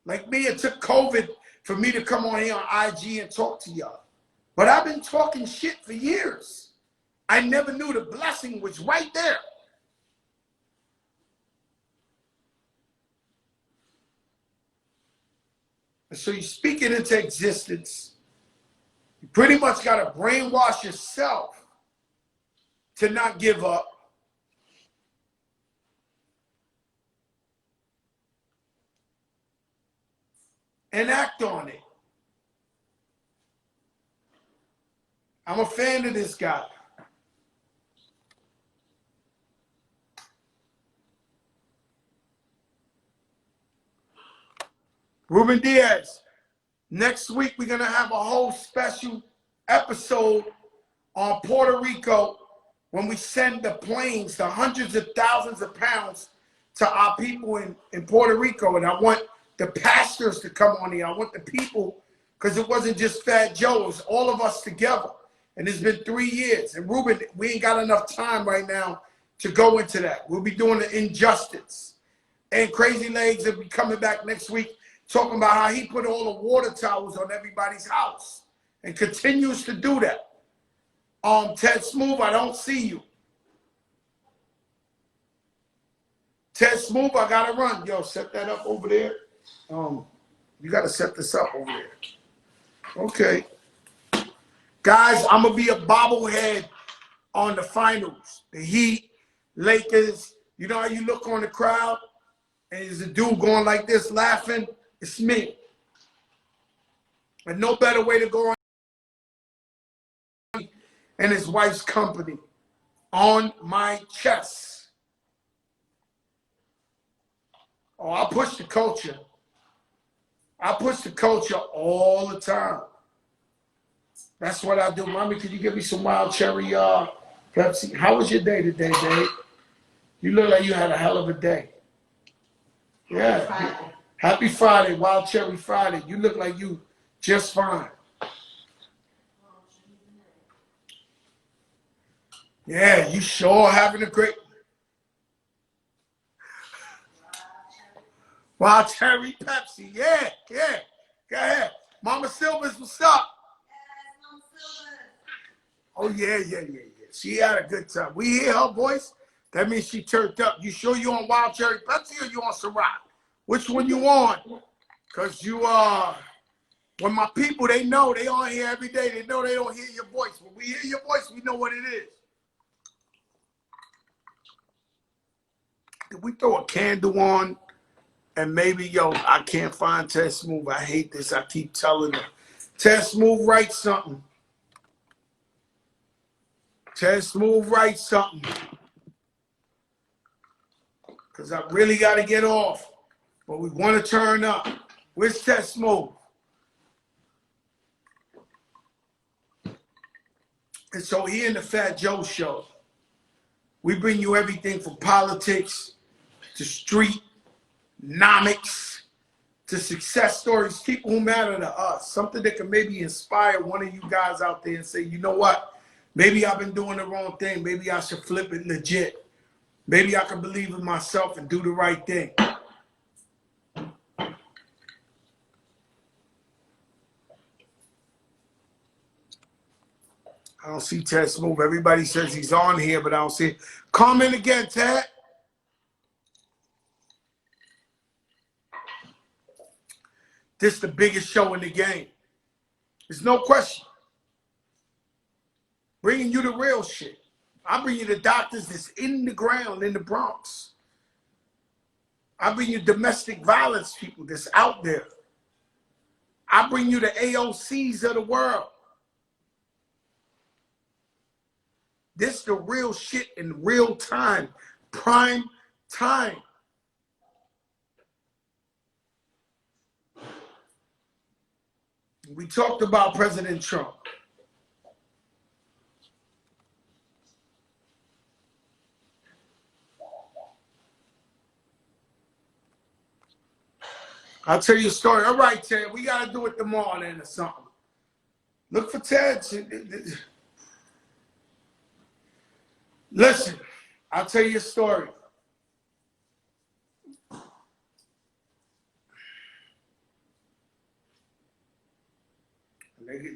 Like me, it took COVID for me to come on here on IG and talk to y'all. But I've been talking shit for years. I never knew the blessing was right there. And so you speak it into existence. You pretty much got to brainwash yourself to not give up. And act on it. I'm a fan of this guy. Ruben Diaz, next week we're going to have a whole special episode on Puerto Rico when we send the planes, the hundreds of thousands of pounds to our people in Puerto Rico. And I want the pastors to come on here. I want the people, because it wasn't just Fat Joe, it was all of us together. And it's been 3 years. And Ruben, we ain't got enough time right now to go into that. We'll be doing the injustice. And Crazy Legs will be coming back next week talking about how he put all the water towers on everybody's house and continues to do that. Ted Smooth, I don't see you. Ted Smooth, I gotta run. Yo, set that up over there. You got to set this up over there. Okay. Guys, I'm going to be a bobblehead on the finals. The Heat, Lakers. You know how you look on the crowd and there's a dude going like this laughing? It's me. And no better way to go on and his wife's company on my chest. Oh, I push the culture. I push the culture all the time. That's what I do. Mommy, could you give me some wild cherry Pepsi? How was your day today, Dave? You look like you had a hell of a day. Yeah. Happy Friday, Wild Cherry Friday. You look like you just fine. Yeah, you sure having a great Wild Cherry Pepsi. Yeah. Go ahead. Mama Silvers, what's up? Oh, yeah. She had a good time. We hear her voice. That means she turned up. You sure you on Wild Cherry Pepsi or you on Ciroc? Which one you on? Because you when my people, they know they on here every day. They know they don't hear your voice. When we hear your voice, we know what it is. Did we throw a candle on? And maybe, I can't find Ted Smooth. I hate this. I keep telling her. Ted Smooth, write something. Ted Smooth, write something. Because I really got to get off. But we want to turn up. Where's Ted Smooth? And so here in the Fat Joe Show, we bring you everything from politics to street nomics to success stories, people who matter to us, something that can maybe inspire one of you guys out there and say, you know what? Maybe I've been doing the wrong thing. Maybe I should flip it legit. Maybe I can believe in myself and do the right thing. I don't see Ted Smooth. Everybody says he's on here, but I don't see it. Comment again, Ted. This is the biggest show in the game. There's no question. Bringing you the real shit. I bring you the doctors that's in the ground in the Bronx. I bring you domestic violence people that's out there. I bring you the AOCs of the world. This is the real shit in real time. Prime time. We talked about President Trump. I'll tell you a story. All right, Ted, we got to do it tomorrow then or something. Look for Ted. Listen, I'll tell you a story.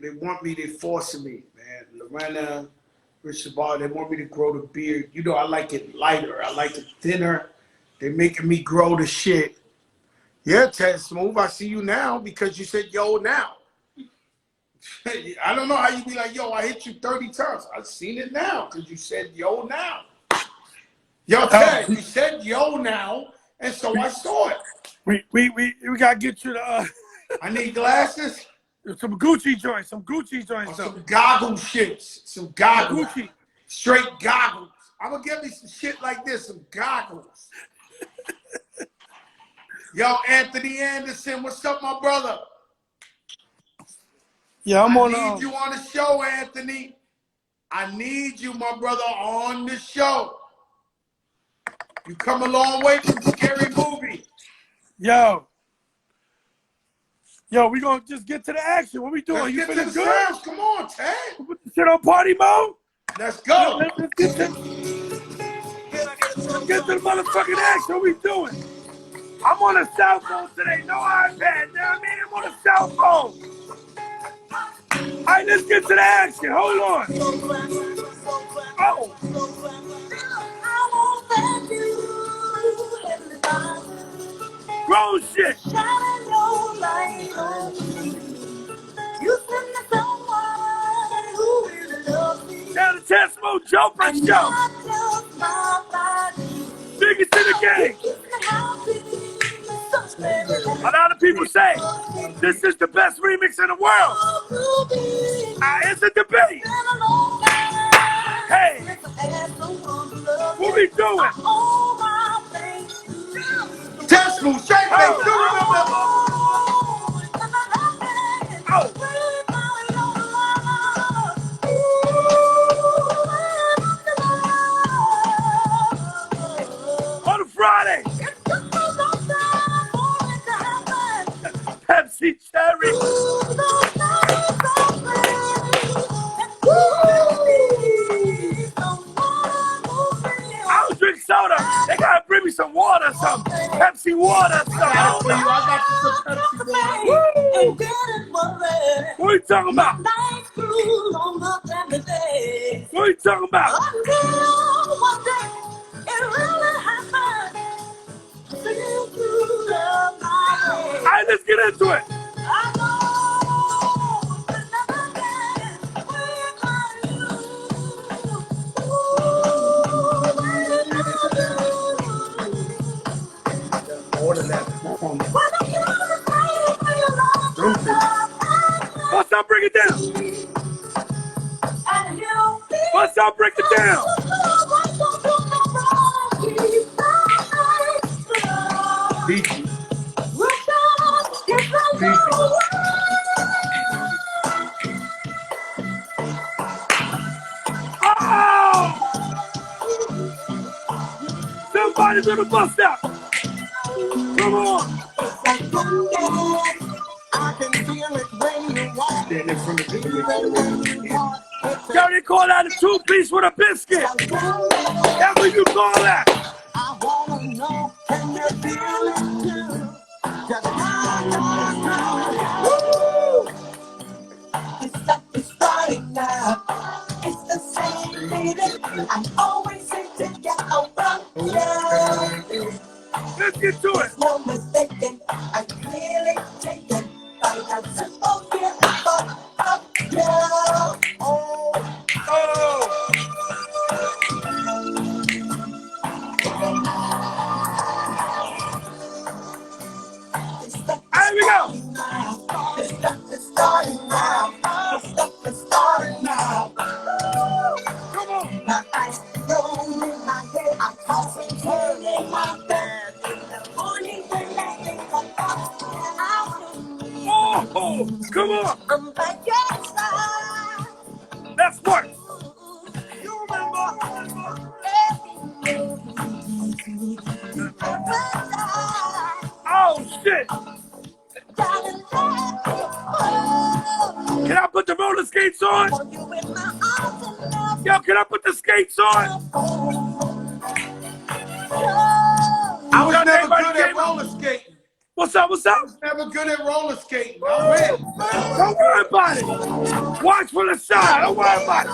They want me, they're forcing me, man. Lorena, Richard Ball, they want me to grow the beard. You know, I like it lighter. I like it thinner. They're making me grow the shit. Yeah, Ted Smooth, I see you now because you said yo now. I don't know how you be like, yo, I hit you 30 times. I've seen it now because you said yo now. Yo, Ted, you said yo now, and so I saw it. We got to get you the... I need glasses. Some Gucci joints, some goggle shits, some goggles, Gucci. Straight goggles. I'm gonna get me some shit like this, some goggles. Yo, Anthony Anderson, what's up, my brother? Yeah, I need you on the show, Anthony. I need you, my brother, on the show. You come a long way from Scary Movie. Yo, we gonna just get to the action. What we doing? Let's you get to the good? Sounds. Come on, Ted. Put the shit on party mode. Let's go. Let's get to the motherfucking action. What we doing? I'm on a cell phone today. No iPad. You know what I mean? I'm on a cell phone. All right, let's get to the action. Hold on. Oh. Grown shit. Now the Tesmo Jumper Show. Biggest in the game. A lot of people say this is the best remix in the world. It's a debate. Hey, what we doing? Tesla, shake it, do remember. On a Friday. Pepsi Cherry. I'll drink soda. They gotta bring me some water, some Pepsi water, some. I got you some Pepsi water. What are you talking about? What are you talking about? Alright, let's get into it. More than that. What's up, break it down? What's up, break it down? Beachy. Oh! Somebody's gonna bust out. Come on. Stand in front of the Yo, they call that a two-piece with a biscuit. That's what you call that. I wanna know, can you feel it too? It's starting now. It's the same feeling I always seem to get around. Let's get to it. No mistaken, I clearly taken by that simple feeling of you. Oh. Here we go. It's starting now. It's starting now. Come on. My eyes roll in my head. I'm tossing, turning my bed. In the morning when I think about Oh, come on. I'm by your side. Let's work. You remember Oh, shit. Can I put the roller skates on? Yo, can I put the skates on? I was never good at roller skating. What's up? What's up? Never good at roller skating. I win. Don't worry about it. Watch from the side. Don't worry about it.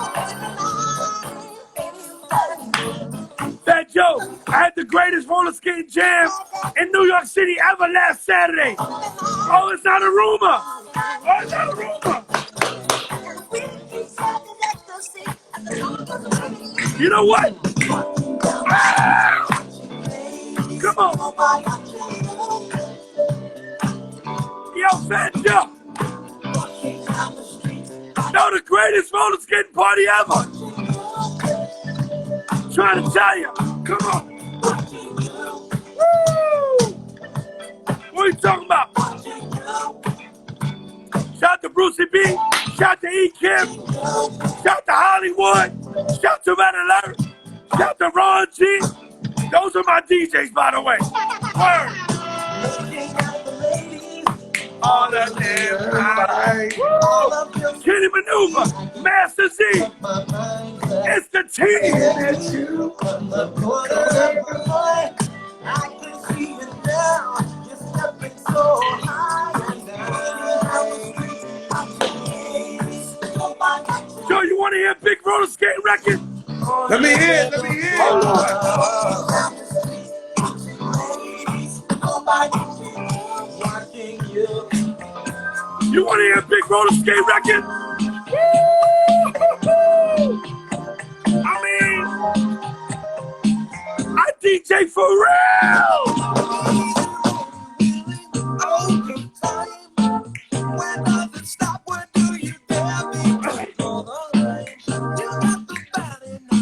Fat Joe, I had the greatest roller skating jam in New York City ever last Saturday. Oh, it's not a rumor. Oh, it's not a rumor. You know what? Ah! Come on. Yo, Fat Joe. No, the greatest roller skating party ever. Trying to tell you. Come on. Woo! What are you talking about? Shout to Brucey B. Shout to E. Kim. Shout to Hollywood. Shout to Red Alert. Shout to Ron G. Those are my DJs, by the way. Word. All the damn night. Kenny Maneuver. Master Z. It's the team. I can see it now. You're stepping so high. Joe, you want to hear a big roller skate record? Let me hear. Let me hear. Hold on. You want to hear a big roller skate record? I mean, I DJ for real.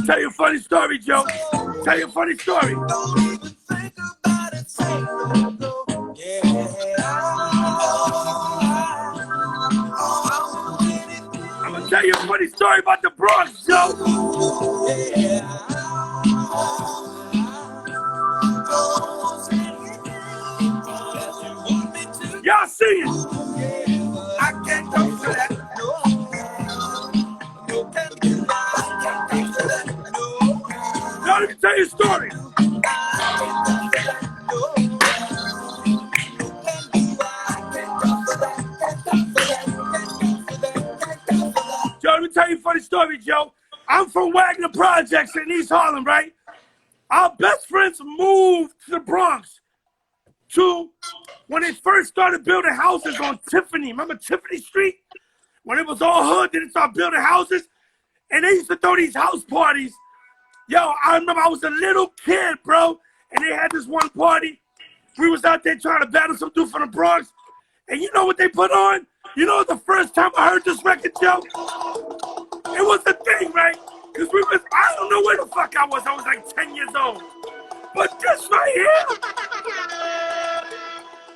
Tell you a funny story, Joe. Tell you a funny story. I'm gonna tell you a funny story about the Bronx, Joe. Y'all see it? I can't go for that. Now let me tell you a story. Joe, let me tell you a funny story, Joe. I'm from Wagner Projects in East Harlem, right? Our best friends moved to the Bronx when they first started building houses on Tiffany. Remember Tiffany Street? When it was all hood, they started building houses. And they used to throw these house parties. Yo, I remember I was a little kid, bro. And they had this one party. We was out there trying to battle some dude from the Bronx. And you know what they put on? You know the first time I heard this record, Joe? It was a thing, right? Because I don't know where the fuck I was. I was like 10 years old. But this right here.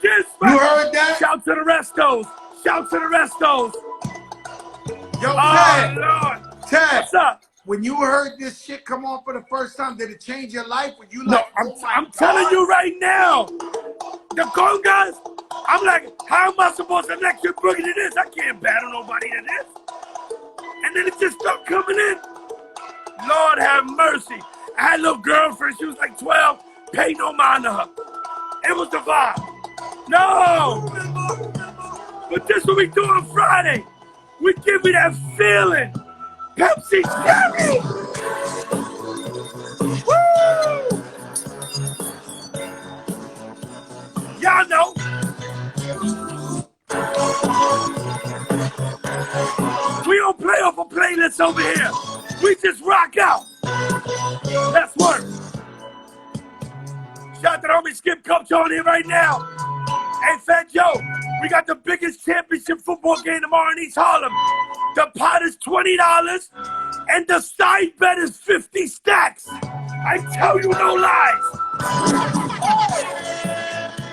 This right You heard that? Shout to the Restos. Shout to the Restos. Yo, Oh, Lord. Ted, What's up? when you heard this shit come on for the first time, did it change your life? Were you No, like, I'm telling you right now. The congas, I'm like, how am I supposed to electric boogie to this? I can't battle nobody to this. And then it just started coming in. Lord have mercy. I had a little girlfriend. She was like 12. Pay no mind to her. It was the vibe. No. But this is what we do on Friday. We give me that feeling. Pepsi Cherry. Woo! Y'all know. We don't play off a playlist over here. We just rock out. That's work. Shout out to the homie Skip Coach on here right now. Hey, Fat Joe, we got the biggest championship football game tomorrow in East Harlem. The pot is $20, and the side bet is 50 stacks. I tell you no lies.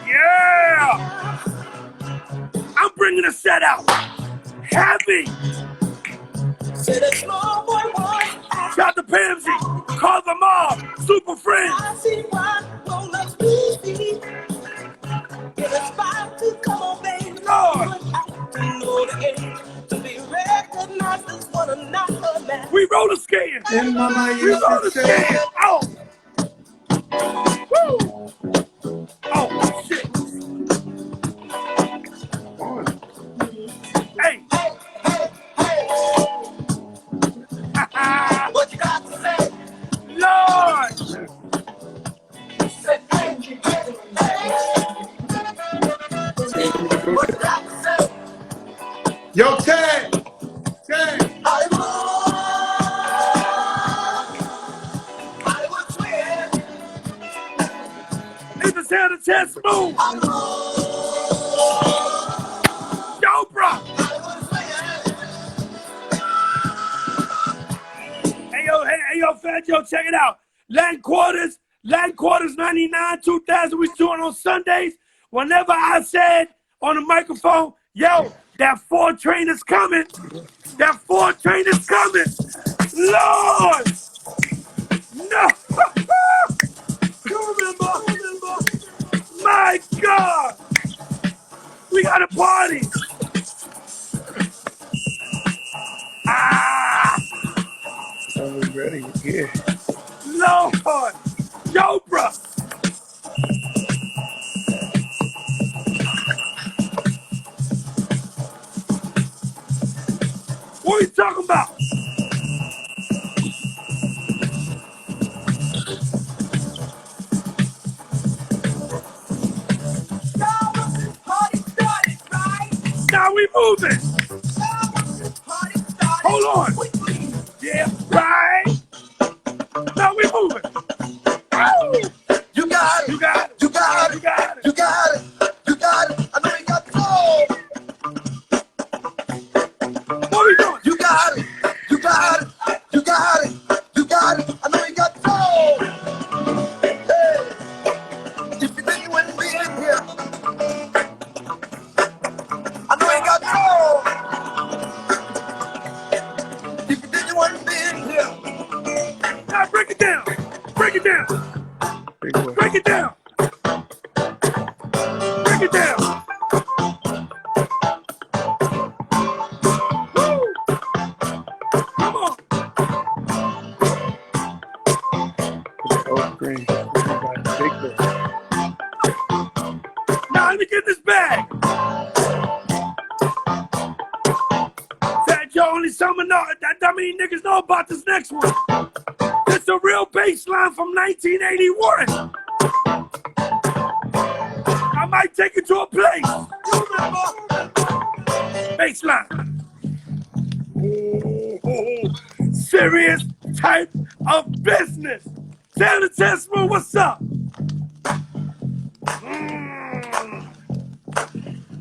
Yeah. I'm bringing a set out. Heavy. Shout out to Pamsy, Call the Mob, Super Friends. Lord. We roller skating. And Mama We used roller to say, skating. Oh. Woo. Oh, shit. Hey. What you got to say? Lord. What you got to say? yo, Ted. It's the sound of Ted Smooth. Yo, bro. Hey, yo, Fat Joe, check it out. Land Quarters 99, 2000, we doing on Sundays. Whenever I said on the microphone, yo, that 4 train is coming. That 4 train is coming. Lord. No. You remember? My God. We got a party. Ah. Are we ready? Yeah. Lord. Yo, bro. What are you talking about? Now we moved screen. Big boy. Now let me get this bag. Fat Joe, only someone know that many niggas know about this next one. It's a real bass line from 1981. I might take it to a place. Bass line. Ooh, serious type of business. Tell the Tesla what's up.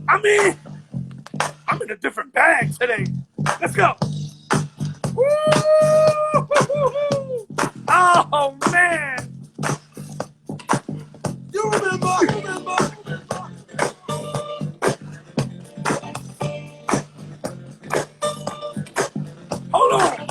I mean, I'm in a different bag today. Let's go. Woo! Oh, man. You remember. Hold on.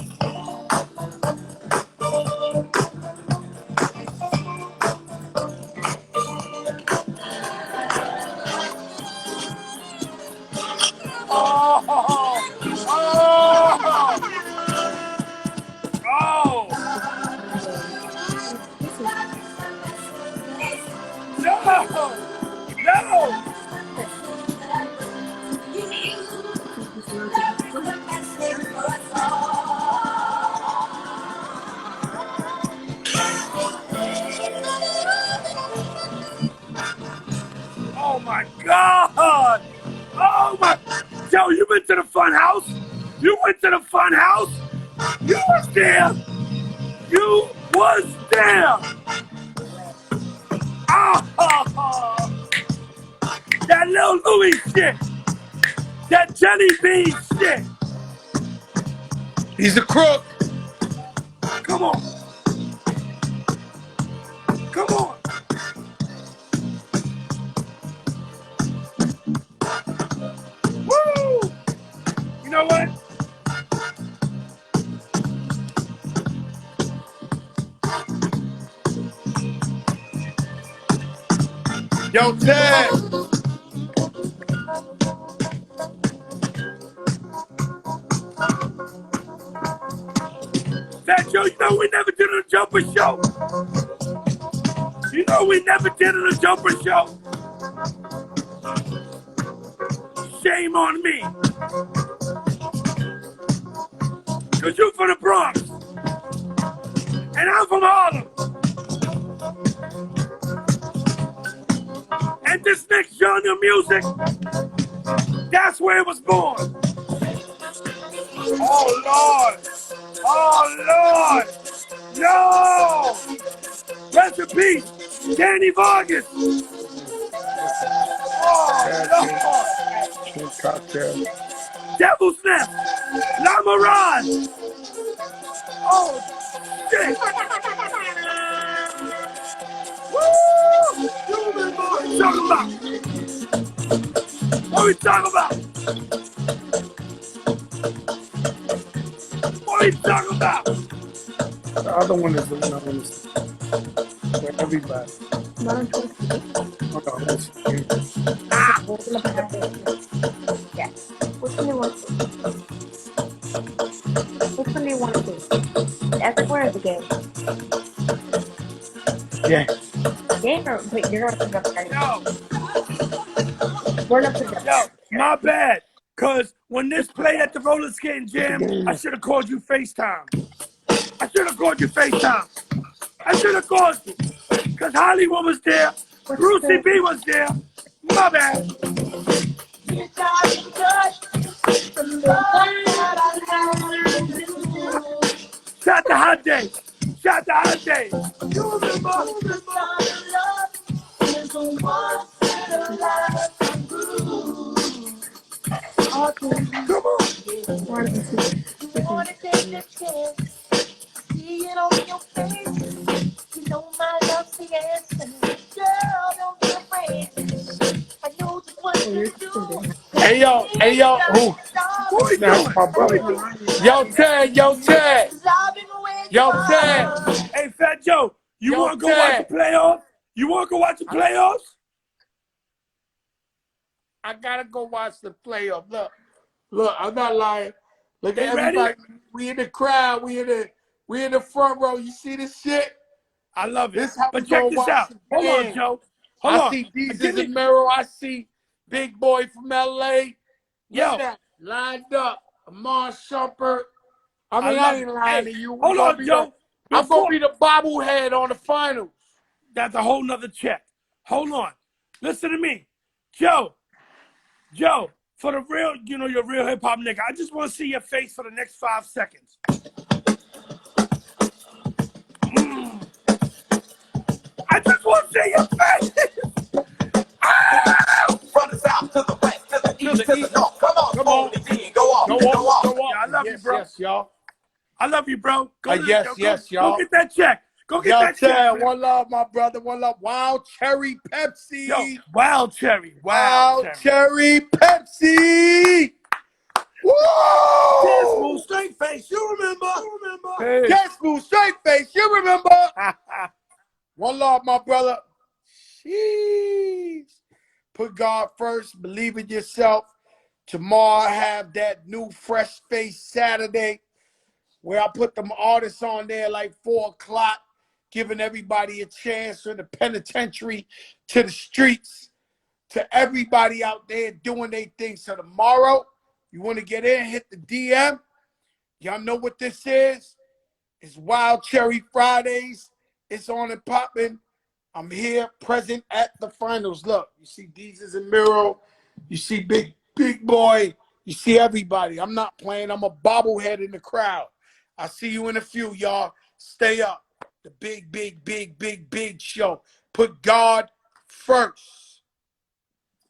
Oh my God! Oh my! Joe, you went to the fun house? You went to the fun house? You was there! You was there! Oh, that little Louis shit! That Jelly Bean shit! He's a crook. Come on! Come on! Woo! You know what? Yo, Ted. Fat Joe, you know we never did a jumper show. You know we never did a jumper show. Shame on me. Cause you from the Bronx. And I'm from Harlem. And this next genre of music, that's where it was born. Oh Lord. Oh Lord. No. Rest in peace, Danny Vargas. Oh Lord. Cocktail. Devil Snap. La Mirage. Oh shit. Woo! What we talking about? What we talking about? What we talking about? The other one is the one is for everybody. Hold on, let's see. Yes. Which one do you want to see? Which one do you want to see? Everywhere is a game. Yeah. Game or wait, you're not put it up there. Yo, We're not put it up yo, there. my bad. Cause when this played at the roller skating gym, I should have called you FaceTime. I should have called you FaceTime. I should have called you. Cause Hollywood was there. Brucey B was there. My bad. Shout to Hot Day. Shout to Hot Day. Come on. See it on your face. You know my love's the answer. Girl, don't be afraid. I know just what to do. Hey yo, who? What we That's doing? my brother. Yo, Ted. Yo, Ted. Hey, Fat Joe, you want to go watch the playoffs? You want to go watch the playoffs? I gotta go watch the playoff. Look, I'm not lying. Look at They ready? everybody. We in the crowd. We in the front row. You see this shit? I love it. This how But we check gonna this watch out. the Hold on, game. Joe. Hold I on. see Jesus Give me- in mirror. I see Big Boy from LA. Yo. Look at that. Lined up. Amon Shumpert. I mean, love I ain't it. lying Hey, to you. hold on, Joe. I'm going to be the bobblehead on the finals. That's a whole nother check. Hold on. Listen to me. Joe, for the real, you know, your real hip hop nigga, I just want to see your face for the next 5 seconds. I just want to see your face. From the south to the west, to the east, to the north. Come on, Come on. go off, Go go off. off. Go off. Yeah, I love you, bro. Yes, y'all. I love you, bro. Go, Yes, y'all. Go get that check. Go get Y'all that check. tell Man. one love, my brother. One love. Wild Cherry Pepsi. Yo, Wild Cherry. Wild Cherry Pepsi. Dance Woo! move, straight face. You remember? Hey. Can't smooth straight face. You remember? One love, my brother. Jeez. Put God first. Believe in yourself. Tomorrow I have that new Fresh Face Saturday where I put them artists on there like 4 o'clock, giving everybody a chance from the penitentiary to the streets, to everybody out there doing their thing. So tomorrow, you want to get in, hit the DM. Y'all know what this is. It's Wild Cherry Fridays. It's on and popping. I'm here, present at the finals. Look, you see Jesus and Miro. You see Big Boy. You see everybody. I'm not playing. I'm a bobblehead in the crowd. I'll see you in a few, y'all. Stay up. The big show. Put God first.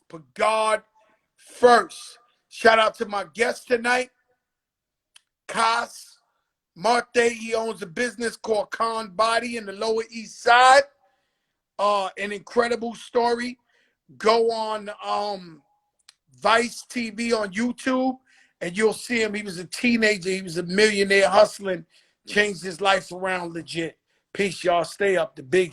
Put God first. Shout out to my guest tonight, Cas Marte. He owns a business called Con Body in the Lower East Side. An incredible story. Go on Vice TV on YouTube, and you'll see him. He was a teenager. He was a millionaire hustling. Changed his life around legit. Peace, y'all. Stay up. The big